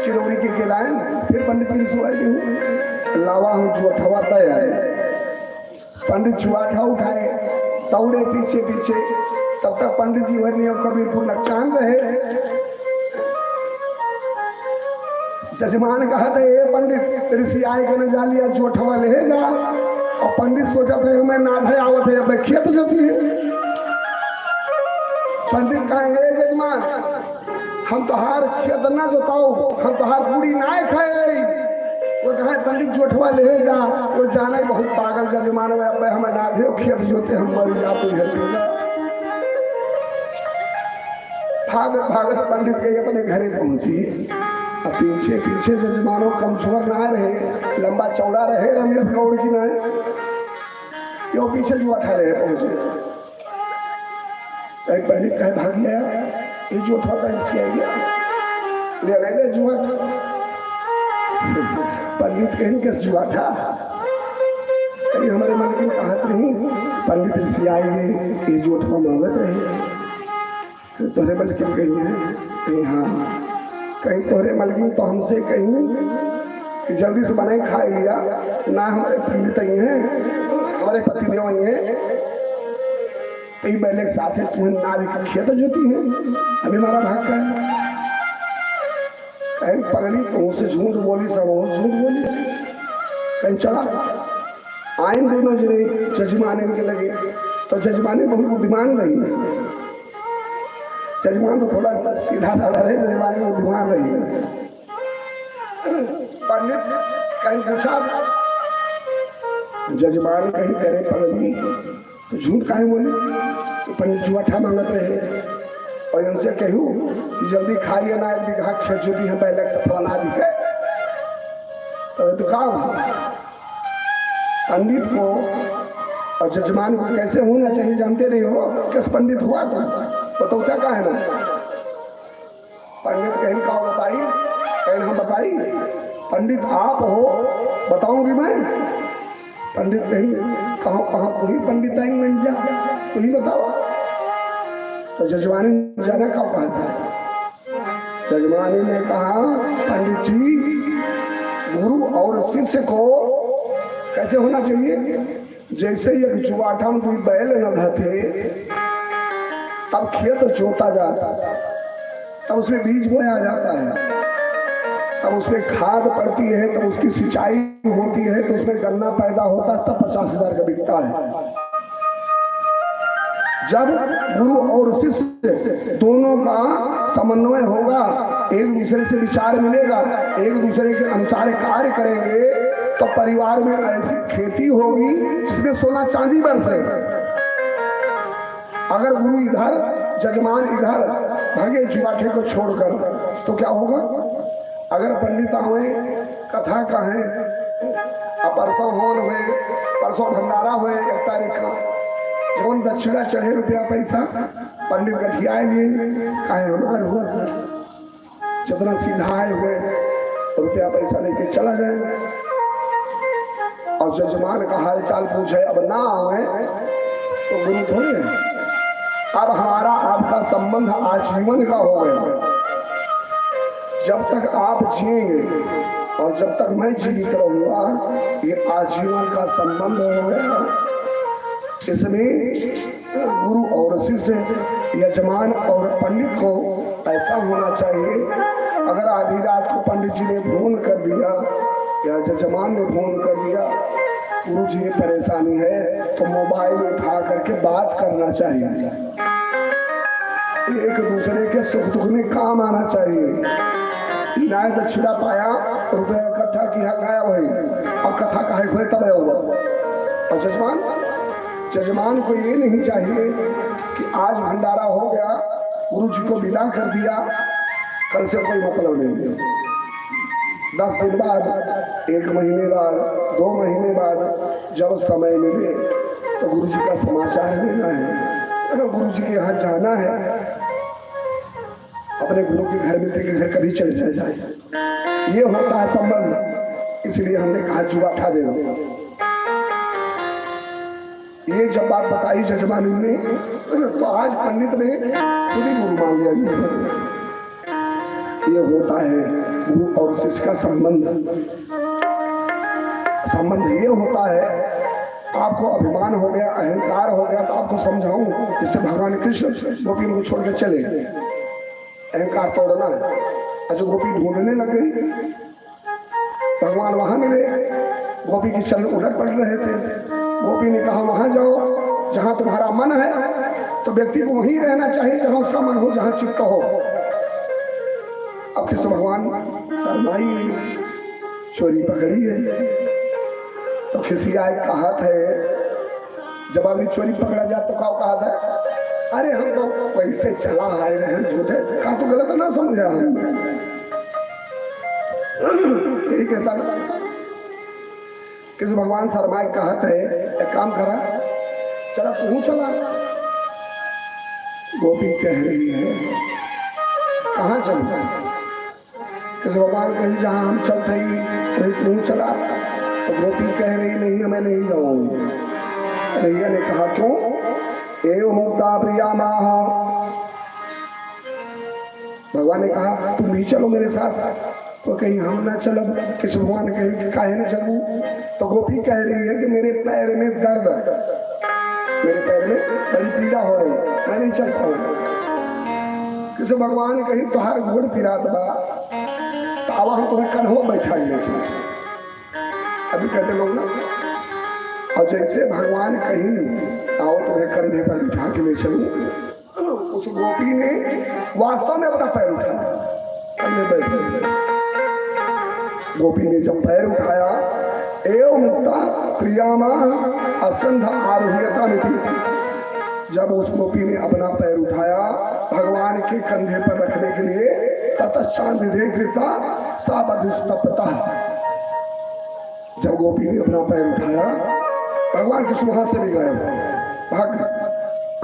[SPEAKER 1] चिरौरी के लाए, फिर पंडित की रिसवाई दे लावा हूँ जुठवा तय। पंडित जुआठा उठाए दौड़े पीछे पीछे, तब तक पंडित जी भर नियम कबीरपुर नचान रहे। जजमान कहा था ये पंडित ऋषि आए के न जा लिया जोठवा ले जा, और पंडित सोचा था हमें नाधे आवत है, अब खेत जोती है। पंडित कहेंगे जजमान हम तोहार खेत ना जोताओ, हम तोहार पूरी ना खाए। वो कहा पंडित जोठवा ले जा, वो जाने बहुत पागल जजमान में, अब हमें नाधे खेत जोते हम मर जा, भागत भागत पंडित गई अपने घरे पहुंची। अब पीछे पीछे जजमानों कमजोर ना रहे, लंबा चौड़ा रहे, रमेश गौड़ की ना यो पीछे जुआ ठा रहे पहुंचे। एक पंडित कहे भाग गया, ये जो था इसकी आ गया ले गए जुआ। पंडित कहें किस जुआ था, कहीं हमारे मन की कहत नहीं, पंडित ऋषि आएंगे ये जो था मांगत रहे तोहरे मलकिन कही है कहीं हाँ कहीं तोहरे मलकिन तो हमसे कहीं कि जल्दी से बनाए खा लिया ना, हमारे पंडित ही हैं, हमारे पति देव ही हैं, कई बैले साथ है तुम्हें ना देखा खेत जोती है अभी हमारा भाग का है। कहीं पगली तो से झूठ बोली, सब झूठ बोली। कहीं चला आइन दोनों जने जजमाने के लगे तो जजमाने बहुत बुद्धिमान रही, जजमान तो थोड़ा सीधा साधा रहे, जजमान में बुद्धिमान रही। पंडित कहीं पूछा, जजमान कहीं करे पगली तो झूठ काहे बोले, तो पंडित जुआठा मांगत रहे और उनसे कहूँ कि जल्दी खाइए ना, एक बीघा खेत जोती है पहले से फलाना दिखे तो कहा पंडित को और जजमान को कैसे होना चाहिए जानते नहीं हो, किस पंडित हुआ था तो क्या कहा है ना। पंडित कहीं का बताई, कहीं हम बताई, पंडित आप हो बताऊंगी मैं। पंडित कहीं कहाँ कहाँ कोई पंडित आई बन जा तो ही बताओ। तो जजमानी ने जाना कब कहा था, जजमानी ने कहा पंडित जी गुरु और शिष्य को कैसे होना चाहिए, जैसे एक जुआठा में कोई बैल न थे, अब खेत जोता जाता तब उसमें बीज बोया जाता है, तब उसमें खाद पड़ती है, तब उसकी सिंचाई होती है, तो उसमें गन्ना पैदा होता है, तब 50,000 का बिकता है। जब गुरु और शिष्य दोनों का समन्वय होगा, एक दूसरे से विचार मिलेगा, एक दूसरे के अनुसार कार्य करेंगे तो परिवार में ऐसी खेती होगी जिसमें सोना चांदी बरसे। अगर गुरु इधर जजमान इधर भागे जुआठे को छोड़कर तो क्या होगा। अगर पंडित आवे कथा कहें, परसों होन हुए, परसों भंडारा हुए 1 तारीख का, जौन दक्षिणा चढ़े रुपया पैसा पंडित गठियाए लिए कहे हमारे हुआ, जितना सीधा आए हुए रुपया पैसा लेके चला गए और जजमान का हाल चाल पूछे, अब ना आए तो गुरु थोड़े, अब हमारा आपका संबंध आजीवन का हो गया। जब तक आप जिएंगे और जब तक मैं जीवित रहूंगा ये आजीवन का संबंध हो गया। इसमें गुरु और शिष्य, यजमान और पंडित को ऐसा होना चाहिए, अगर आधी रात को पंडित जी ने फोन कर दिया या जजमान ने फोन कर दिया गुरु जी परेशानी है तो मोबाइल उठा करके बात करना चाहिए, एक दूसरे के सुख दुख में काम आना चाहिए। इनाय दक्षिणा पाया रुपया इकट्ठा किया खाया वही, अब कथा काहे हुए तब होगा। और जजमान को ये नहीं चाहिए कि आज भंडारा हो गया गुरु जी को विदा कर दिया, कल से कोई मतलब नहीं, 10 दिन बाद, 1 महीने बाद, 2 महीने बाद जब समय मिले तो गुरु जी का समाचार लेना है, गुरु जी के यहाँ जाना है, अपने गुरु के घर मित्र के घर कभी चले जाए, ये होता है संबंध। इसलिए हमने कहा जुआठा दे दो। ये जब बात बताई जजमानी ने तो आज पंडित ने खुद ही गुरु मान लिया। ये होता है गुरु और शिष्य का संबंध। संबंध ये होता है, आपको अभिमान हो गया, अहंकार हो गया तो आपको समझाऊं, इससे भगवान कृष्ण गोपी को छोड़ के चले, अहंकार तोड़ना है। अच्छा गोपी ढूंढने लग गई, भगवान वहां मिले, गोपी की चरण उलट पड़ रहे थे। गोपी ने कहा वहां जाओ जहां तुम्हारा मन है, तो व्यक्ति को वहीं रहना चाहिए जहां उसका मन हो, जहां चित्त हो। अब कृष्ण भगवान शरणाई चोरी पकड़ी है तो किसी आए कहा है, जब आदमी चोरी पकड़ा जाए तो क्या कहा था, अरे हम तो पैसे चला आए रहे हैं झूठे कहा तो गलत ना समझा हम यही कहता ना किसी भगवान शर्मा कहत है एक काम करा चला तू चला गोपी कह रही है कहाँ चलता किसी भगवान कहीं जहाँ हम चलते ही कहीं तू चला तो गोपी कह रही नहीं मैं नहीं जाऊंगी कन्हैया ने कहा क्यों एवं मुक्ता प्रिया माह भगवान ने कहा तुम भी चलो मेरे साथ तो कहीं हम ना चलो किस भगवान ने कहीं काहे न चलूं तो गोपी कह रही है कि मेरे पैर में दर्द मेरे पैर में बड़ी पीड़ा हो रही मैं नहीं चल पाऊंगा किसी भगवान ने कहीं तुहार घोड़ फिरात बा तो अब हम तुम्हें कन्हो बैठा ले अभी कहते लोग ना और जैसे भगवान कहीं आओ तुम्हें कंधे पर बिठा के ले चलूं उस गोपी ने वास्तव में अपना पैर उठाया कंधे बैठ गोपी ने जब पैर उठाया एवं मुक्ता प्रियामा अस्कंध आरोह्यता मिति जब उस गोपी ने अपना पैर उठाया भगवान के कंधे पर रखने के लिए ततश्चांद विधेयकृता साबधिस्तपता जब गोपी ने अपना पैर उठाया भगवान कृष्ण वहां से भी गए भाग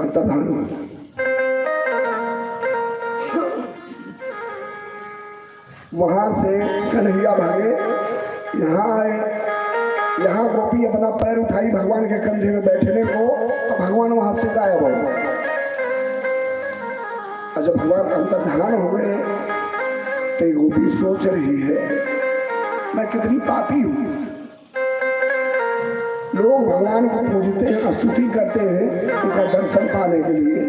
[SPEAKER 1] अंतर्धान वहां से कन्हैया भागे यहाँ आए यहाँ गोपी अपना पैर उठाई भगवान के कंधे में बैठने को तो भगवान वहां से गायब हो गए और जब भगवान अंतर्धान हो गए तो गोपी सोच रही है मैं कितनी पापी हूं लोग भगवान को पूजते हैं स्तुति करते हैं उनका दर्शन पाने के लिए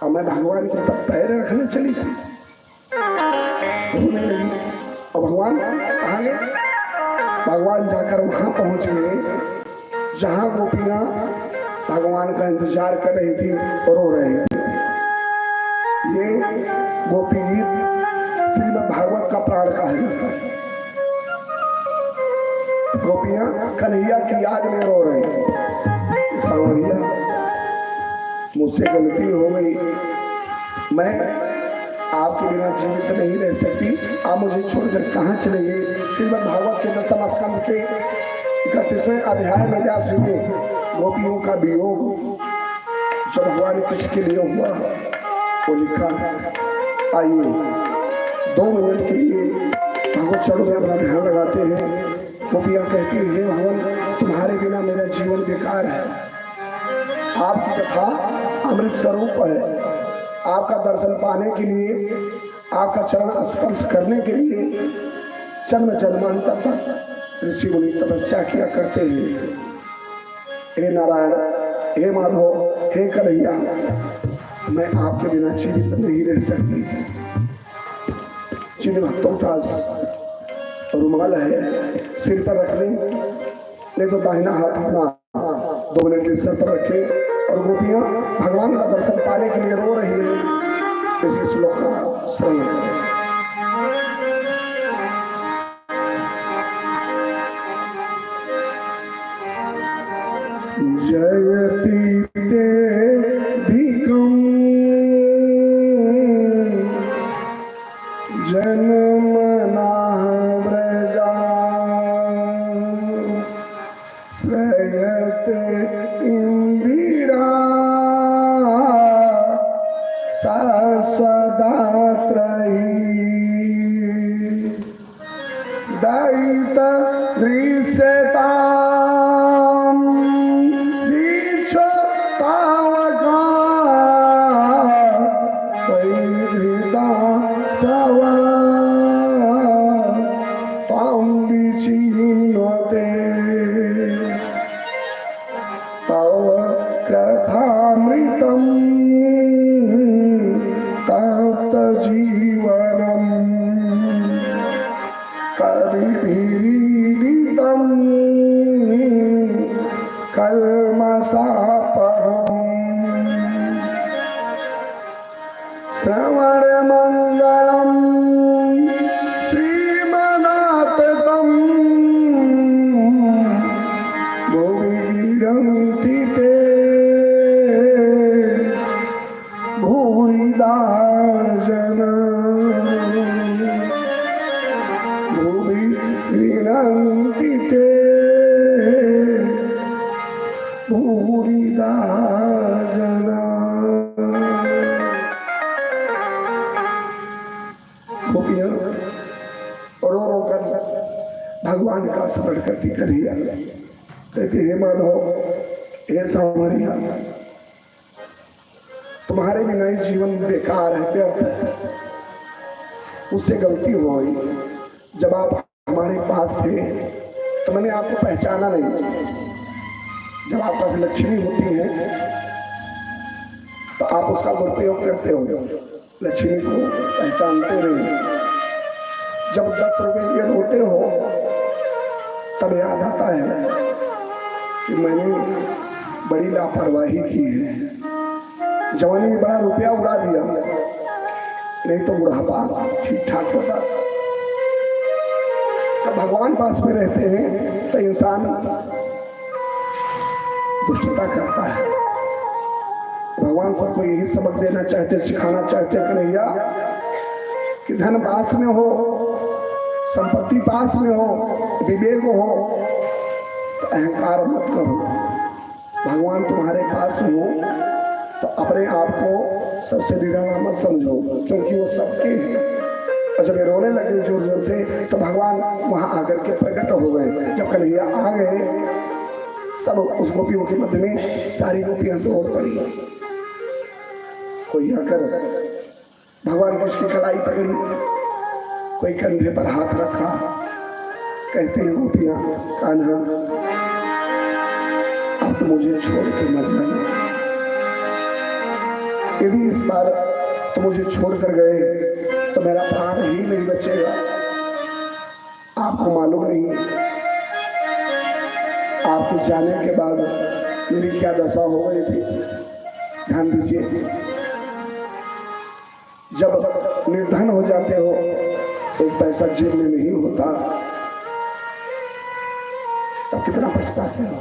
[SPEAKER 1] और मैं भगवान के तब पैर रखने चली थी लगी और भगवान कहाँ गए भगवान जाकर वहां पहुंच गए जहां गोपियां भगवान का इंतजार कर रही थी और रो रही थी ये गोपी गीत श्रीमद् भागवत का प्राण कहा जाता है गोपियां कन्हैया की याद में रो रही सावरिया मुझसे गलती हो गई मैं आपके बिना जीवित नहीं रह सकती आप मुझे छोड़कर कहाँ चले गए श्रीमद् भागवत के 10वें स्कंद के 31वें अध्याय में व्यास जी गोपियों का वियोग जब भगवान कृष्ण के लिए हुआ वो लिखा आइए 2 मिनट के लिए भागवत चरण में अपना ध्यान लगाते हैं गोपियाँ कहती है भगवान तुम्हारे बिना मेरा जीवन बेकार है आपकी कथा अमृत स्वरूप है आपका दर्शन पाने के लिए आपका चरण स्पर्श करने के लिए जन्म जन्मांतर तक ऋषि मुनि तपस्या किया करते हैं हे नारायण हे माधव हे कन्हैया मैं आपके बिना जीवित नहीं रह सकती जिन भक्तों का रुमाल है सिर पर रख लें नहीं तो दाहिना हाथ अपना 2 मिनट के सिर पर रखे और गोपियां भगवान का दर्शन पाने के लिए रो रही है इसी श्लोक का श्रवण जयति ते धिकं जन्मना व्रजा श्रयते इंदिरा दयित दृश्यता श्रवण मंगलम श्रीमदाततम भुवि गिरन्ति ते भूरिदाजन भूमि विनंतिते भूरिदाजन। गोपियां रो रो कर भगवान का स्मरण करती कन्हैया कहती हे माधव हे सांवरिया तुम्हारे बिना ही जीवन बेकार है व्यर्थ है। उससे गलती हो गई जब आप हमारे पास थे तो मैंने आपको पहचाना नहीं। जब आपके पास लक्ष्मी होती है तो आप उसका दुरुपयोग करते हो, लक्ष्मी को पहचानते नहीं। जब 10 रुपये के होते हो तब याद आता है कि मैंने बड़ी लापरवाही की है, जवानी में बड़ा रुपया उड़ा दिया, नहीं तो बुढ़ापा ठीक ठाक होता। जब भगवान पास में रहते हैं तो इंसान दुष्टता करता है। भगवान सबको यही सबक देना चाहते, सिखाना चाहते कन्हैया कि धन पास में हो, संपत्ति पास में हो, विवेक हो तो अहंकार मत करो। भगवान तुम्हारे पास हो तो अपने आप को सबसे निराला मत समझो, क्योंकि वो सबके हैं। और जब ये रोने लगे जोर जोर से तो भगवान वहां आकर के प्रकट हो गए। जब कन्हैया आ गए सब उस गोपियों के मध्य में सारी गोपियां दौड़ पड़ी। कोई आकर भगवान की उसकी कलाई पकड़ी, कोई कंधे पर हाथ रखा। कहते हैं गोपियां कान्हा अब तो मुझे छोड़ के मत जाना, यदि इस बार तो मुझे छोड़ कर गए तो मेरा प्राण ही नहीं बचेगा। आपको मालूम नहीं आपके जाने के बाद मेरी क्या दशा हो गई थी। ध्यान दीजिए, जब निर्धन हो जाते हो एक पैसा जेब में नहीं होता तब कितना पछताते हो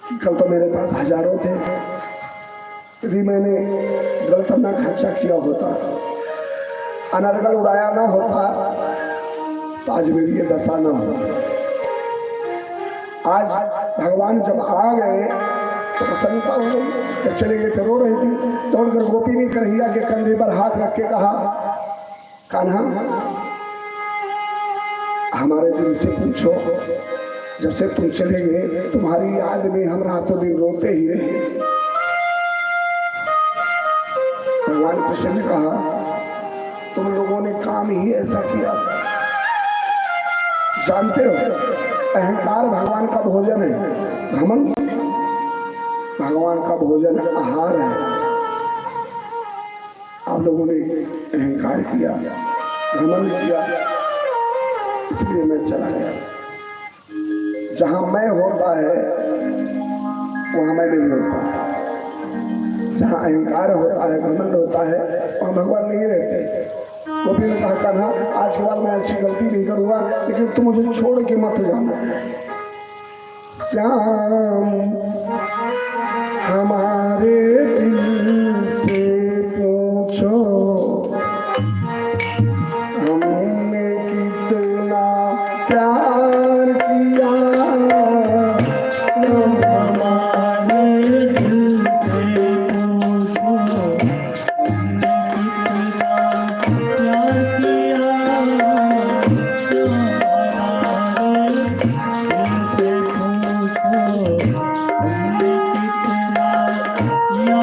[SPEAKER 1] कि कल तो मेरे पास हजारों थे, यदि मैंने गलत ना खर्चा किया होता, अनर्गल उड़ाया ना होता तो आज मेरी ये दशा ना होती। आज भगवान जब आ गए तो प्रसन्नता हो गई। जब चले गए तो रो रही थी। दौड़कर गोपी ने कन्हैया के कंधे पर हाथ रख के कहा कान्हा हमारे दिल से पूछो, जब से तुम चले गए तुम्हारी याद में हम रातों दिन रोते ही रहे। भगवान कृष्ण ने कहा तुम लोगों ने काम ही ऐसा किया। जानते हो अहंकार भगवान का भोजन है, घमंड भगवान का भोजन आहार है। आप लोगों ने अहंकार किया, घमंड किया, इसलिए मैं चला गया। जहां मैं होता है वहां मैं नहीं होता। जहां अहंकार होता है, घमंड होता है, वहां भगवान नहीं रहते। गोपी ने कहा कान्हा आज के बाद मैं ऐसी गलती नहीं करूंगा, लेकिन तुम मुझे छोड़ के मत जाना। श्याम हमारे दिल से पूछो हमने कितना प्यार किया।
[SPEAKER 2] हमारे दिल से पूछो हमने कितना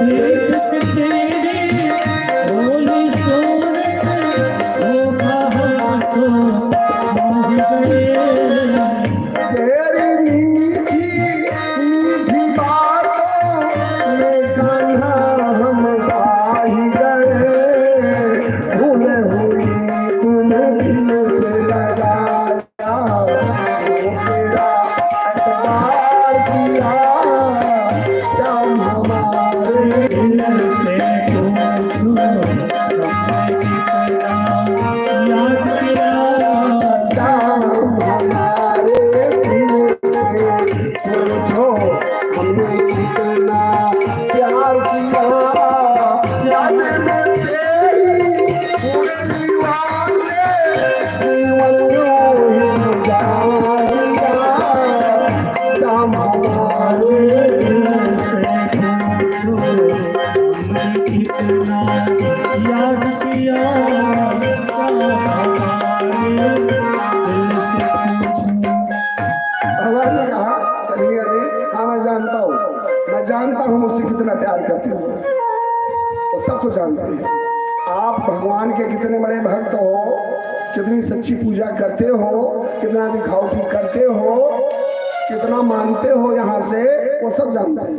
[SPEAKER 2] देखत तेरे भोली सूरत हो कहाँ सो मोह गए
[SPEAKER 1] तेरी मीठी मीठी बातों में कान्हा हम पाही गए भूल हुई तूने दिल से लगाया तेरा एतबार किया जब हमारे
[SPEAKER 2] दिल से पूछो हमने कितना याद किया
[SPEAKER 1] जाम हमारे दिल से पूछो हमने कितना प्यार किया जाने में तेरी पूरे दीवाने जीवन यूं ही जाएगा जाम हमारे
[SPEAKER 2] दिल से पूछो हमने कितना याद किया हमारे दिल से पूछो
[SPEAKER 1] भगवान ने कहा कन्हैया जी हाँ मैं जानता हूँ मुझसे कितना प्यार करते हो तो सब कुछ जानते हैं आप भगवान के कितने बड़े भक्त हो कितनी सच्ची पूजा करते हो कितना दिखावटी करते हो कितना मानते हो यहाँ से वो सब जानते हैं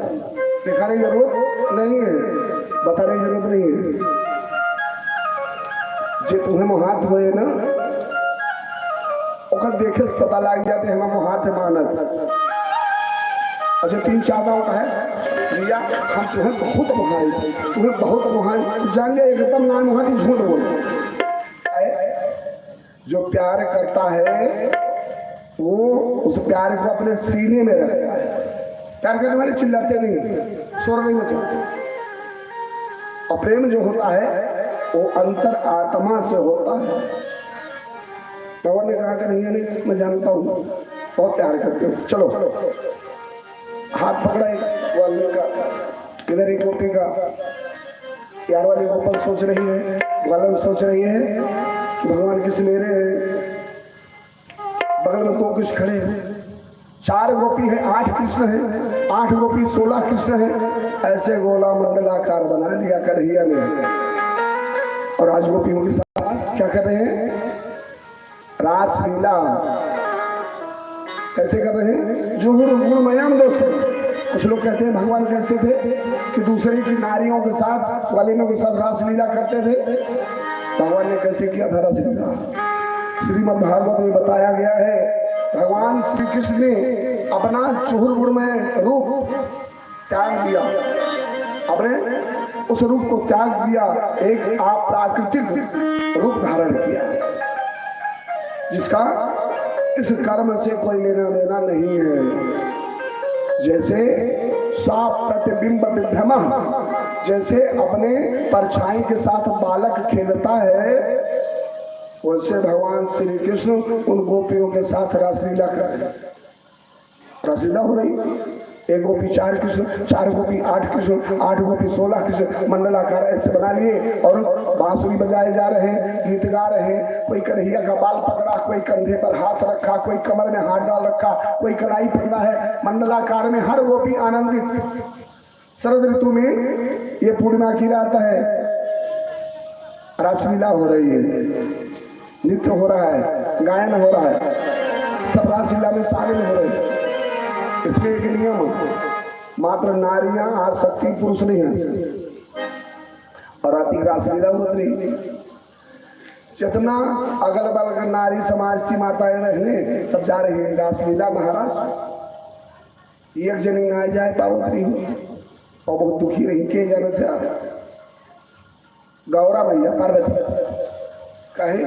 [SPEAKER 1] दिखाने की जरूरत नहीं है बताने की जरूरत नहीं है जो तुम्हें मुहात हुए ना ओकर देखे से पता लग जाते हैं हम हाथ मानत अच्छा 3-4 गाँव का है भैया हम तुम्हें बहुत मुहाई तुम्हें बहुत मुहाई जान लिया एकदम नाम मुहाई झूठ बोल जो प्यार करता है वो उस प्यार को अपने सीने में रखता है प्यार करने वाले चिल्लाते नहीं शोर नहीं मचाते और प्रेम जो होता है वो अंतर आत्मा से होता है भगवान ने कहा कि नहीं मैं जानता हूँ बहुत प्यार करते हो चलो हाथ पकड़ा एक वाली का इधर एक गोपी का यार वाली गोपाल सोच रही है वाला सोच रही है कि भगवान किस मेरे हैं बगल में 2 कृष्ण खड़े हैं 4 गोपी है 8 कृष्ण है 8 गोपी 16 कृष्ण है ऐसे गोला मंडलाकार बना लिया कन्हैया ने और आज गोपियों के साथ क्या कर रहे हैं रासलीला कैसे कर रहे हैं जुहुर गुणमयाम दोस्तों कुछ लोग कहते हैं भगवान कैसे थे कि दूसरे की नारियों के साथ वालिनों के साथ रासलीला करते थे भगवान ने कैसे किया था रासलीला श्रीमद् भागवत में बताया गया है भगवान श्री कृष्ण ने अपना जुहुर गुणमय रूप त्याग दिया अपने उस रूप को त्याग दिया एक अप्राकृतिक रूप धारण किया जिसका इस कर्म से कोई लेना देना नहीं है जैसे साफ प्रतिबिंब विभ्रम जैसे अपने परछाई के साथ बालक खेलता है वैसे भगवान श्री कृष्ण उन गोपियों के साथ रासलीला कर रहे रासलीला हो रही एक गोपी 4 कृष्ण 4 गोपी 8 कृष्ण 8 गोपी 16 कृष्ण मंडलाकार ऐसे बना लिए और बांसुरी बजाए जा रहे हैं गीत गा रहे हैं कोई कन्हैया का बाल पकड़ा कोई कंधे पर हाथ रखा कोई कमर में हाथ डाल रखा कोई कलाई पकड़ा है मंडलाकार में हर गोपी आनंदित शरद ऋतु में ये पूर्णिमा की रात है रासलीला हो रही है नृत्य हो रहा है गायन हो रहा है सब रासलीला में शामिल हो रहे हैं इसमें एक नियम मात्र नारियां आ सकती पुरुष नहीं है और अति रासलीला मत रही जितना अगल बगल नारी समाज की माताएं रहने सब जा रही है रासलीला महाराज एक जनी आ जाए पावत रही और बहुत दुखी रही के जाने से गौरा भैया पार्वती कहे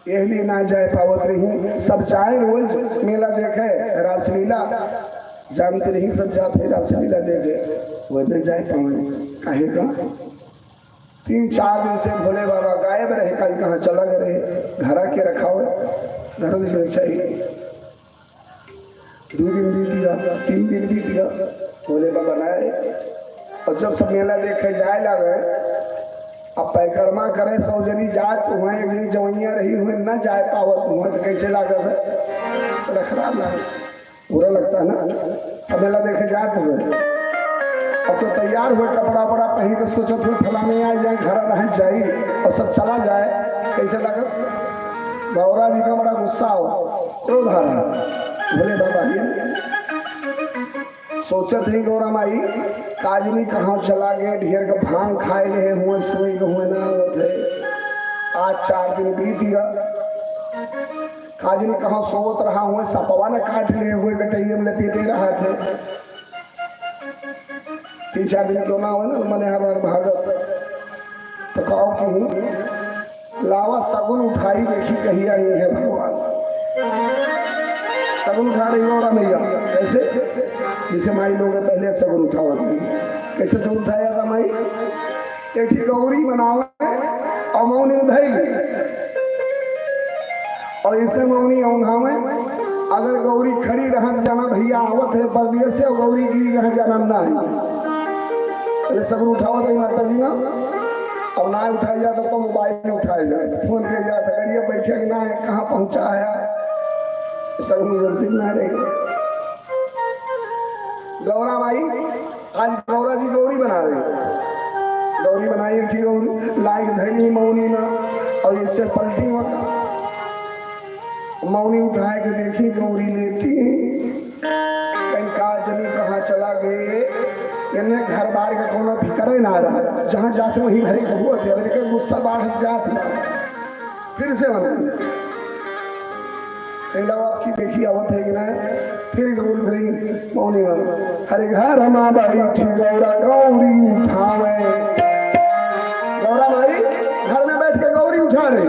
[SPEAKER 1] यही ना जाए पावत रही सब जाए रोज मेला देखे रासलीला जानते नहीं सब जाते रासलीला देखे वैसे जाए पावे कहे का 3-4 दिन से भोले बाबा गायब रहे कल कहाँ चला रहे घर के रखा हुआ घर में चाहिए 2 दिन बीत गया 3 दिन बीत गया भोले बाबा लाए और जब सब मेला देखे जाए लगे अब पैकर्मा करे 100 जनी जाए तो वहाँ एक जनी जवैया रही हुए न जाए पावत हुआ तो कैसे लागत है खराब लगे बुरा लगता है ना सब मेला देखे जाए तो अब तो तैयार हुए कपड़ा वपड़ा पहन के सोचो फिर फलाने आ जाए घर रह जाई और सब चला जाए, कैसे लगत? गौरा जी का बड़ा गुस्सा हो, क्रोध आ रहा। बोले बाबा जी सोचत ही गौरा माई काजनी कहाँ चला गए, ढेर का भांग खाए ले हुए सोई हुए ना थे। आज 4 दिन बीत गया, काजनी कहाँ सोत रहा हुए, सपवा ने काट लिए हुए गटैये में लपेटे रहा थे। 3-4 दिन क्यों ना हुए ना मैंने हर बार भागत तो कहो कि लावा सगुन उठाई देखी कही आई है भगवान। सगुन उठा रही गौरा मैया कैसे? जिसे माई लोग पहले सगुन उठावा थी। कैसे सगुन उठाया था माई? एक ही गौरी बनावे और मौनी उठाई और इसे मौनी औंघावे। अगर गौरी खड़ी रह जाना भैया आवत है परदेश से और गौरी गिरी रह जाना ना है। पहले सगुन उठावा था माता जी ना, अब ना उठाया जाता तो मोबाइल उठाया जाए, फोन किया जाता करिए बैठे ना है कहाँ पहुंचा है सगुन जल्दी ना रहेगी। गौरा माई आज गौरा जी गौरी बना रही, गौरी बनाई थी गौरी लाइक धरी मौनी ना और इससे पलटी होता मौनी उठाए के देखी गौरी लेती कहीं काजनी कहाँ चला गए, इन्हें घर बार का कोनो फिक्र ना रहा, जहाँ जाते वहीं भरे हुआ थे। लेकिन गुस्सा बाढ़ जात फिर से बना आपकी देखी आवत है कि ना, फिर गौरी भरी मौनी हरे घर हम बैठी गौरा गौरी उठावे। गौरा माई घर में बैठ के गौरी उठा रही।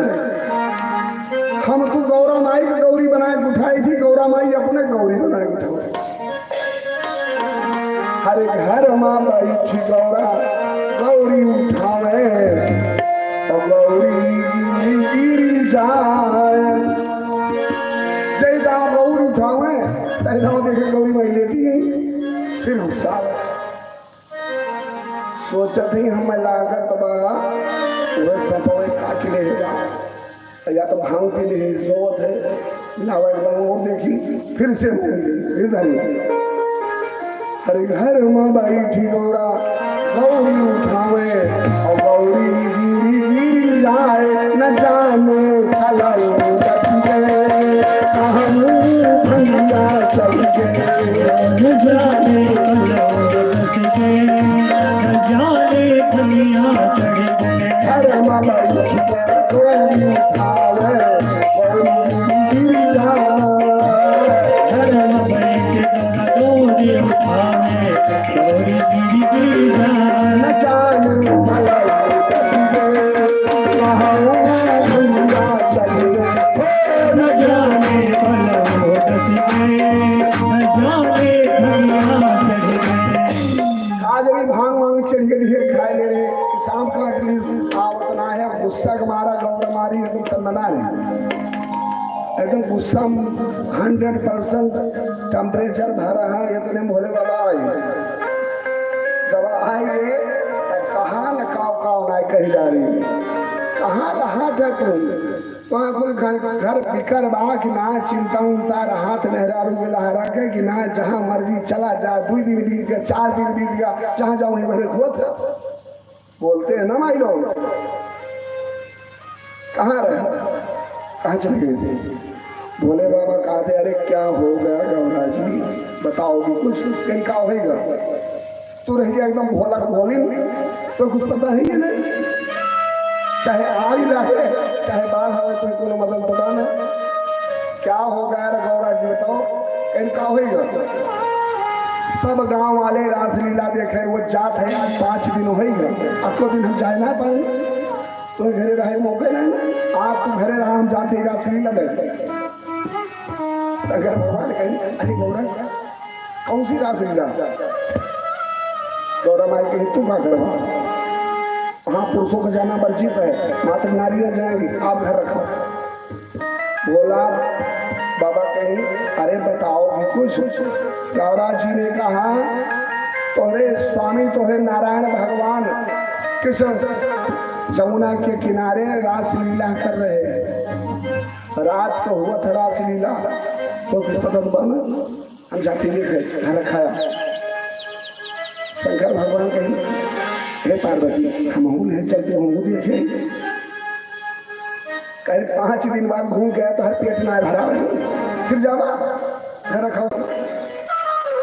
[SPEAKER 1] हम तो गौरा माई की गौरी बना के उठाई थी, गौरा माई अपने गौरी बना के उठाई। हरे घर हम बैठी गौरा गौरी उठावे और गौरी गिरी जाए। गौरी उठावे देखे गौरी माई लेटी फिर गुस्सा सोचत ही हम लागत वह सब काट लेगा या तो भांग के लिए सोवत है लावा और देखी फिर से इधर हरे घर माँ बैठी गौरा गौरी उठावे और गौरी गिरी जाए न जाने भैया सबके न जाने भैया सड़के हरे माँ बैठी गौरी उठावे गौरी गिरी जाए गौरी उठावे गौरी गिरी जाए न जाने भैया गुस्सा मारा गौर मारी एकदम तंदना एकदम गुस्सा 100% टेम्परेचर भरा है। इतने भोले बाबा आई जब आएंगे कहाँ न काव ना कही जा रही कहाँ रहा था तुम वहाँ कोई घर बिकर बा कि ना चिंता उनता हाथ मेहरारू के लहरा के कि ना जहाँ मर्जी चला जा 2 दिन बीत गया 4 दिन बीत गया जहाँ जाऊँ वहीं मेरे खोत बोलते हैं ना माई लोग। कहाँ रहे कहाँ चले गए थे? भोले बाबा कहते अरे क्या हो गया गौरा जी बताओगी कुछ इनका होगा? तू रह गया एकदम भोला भोली तो कुछ पता ही नहीं, चाहे आग लगे चाहे बाढ़ आवे तो कोई मतलब पता नहीं क्या हो गया गौरा जी बताओ इनका होगा? सब गांव वाले रासलीला देखे वो जात है आज 5 दिन होगा अब तो दिन हम जाए ना पाए तो घरे रहे मौके नहीं आप तो घरे रहा हम जाते रासलीला देखे। अगर भगवान कहीं अरे गौरा कौन सी रासलीला? गौरा माई कही तू क्या करवा वहाँ पुरुषों को जाना वर्जित है मात्र नारियां जाएंगी आप घर रखो। बोला बाबा कहीं अरे बताओ कुछ? गौरा जी ने कहा तोरे स्वामी तोरे नारायण भगवान किस जमुना के किनारे रासलीला कर रहे हैं। रात को हुआ था रासलीला तो पता बना हम जाके लेके घर खाया। शंकर भगवान हे पार्वती हम ले चलते हम देखे कहीं 5 दिन बाद घूम गया तो हर पेट ना भरा फिर जावा घर रखा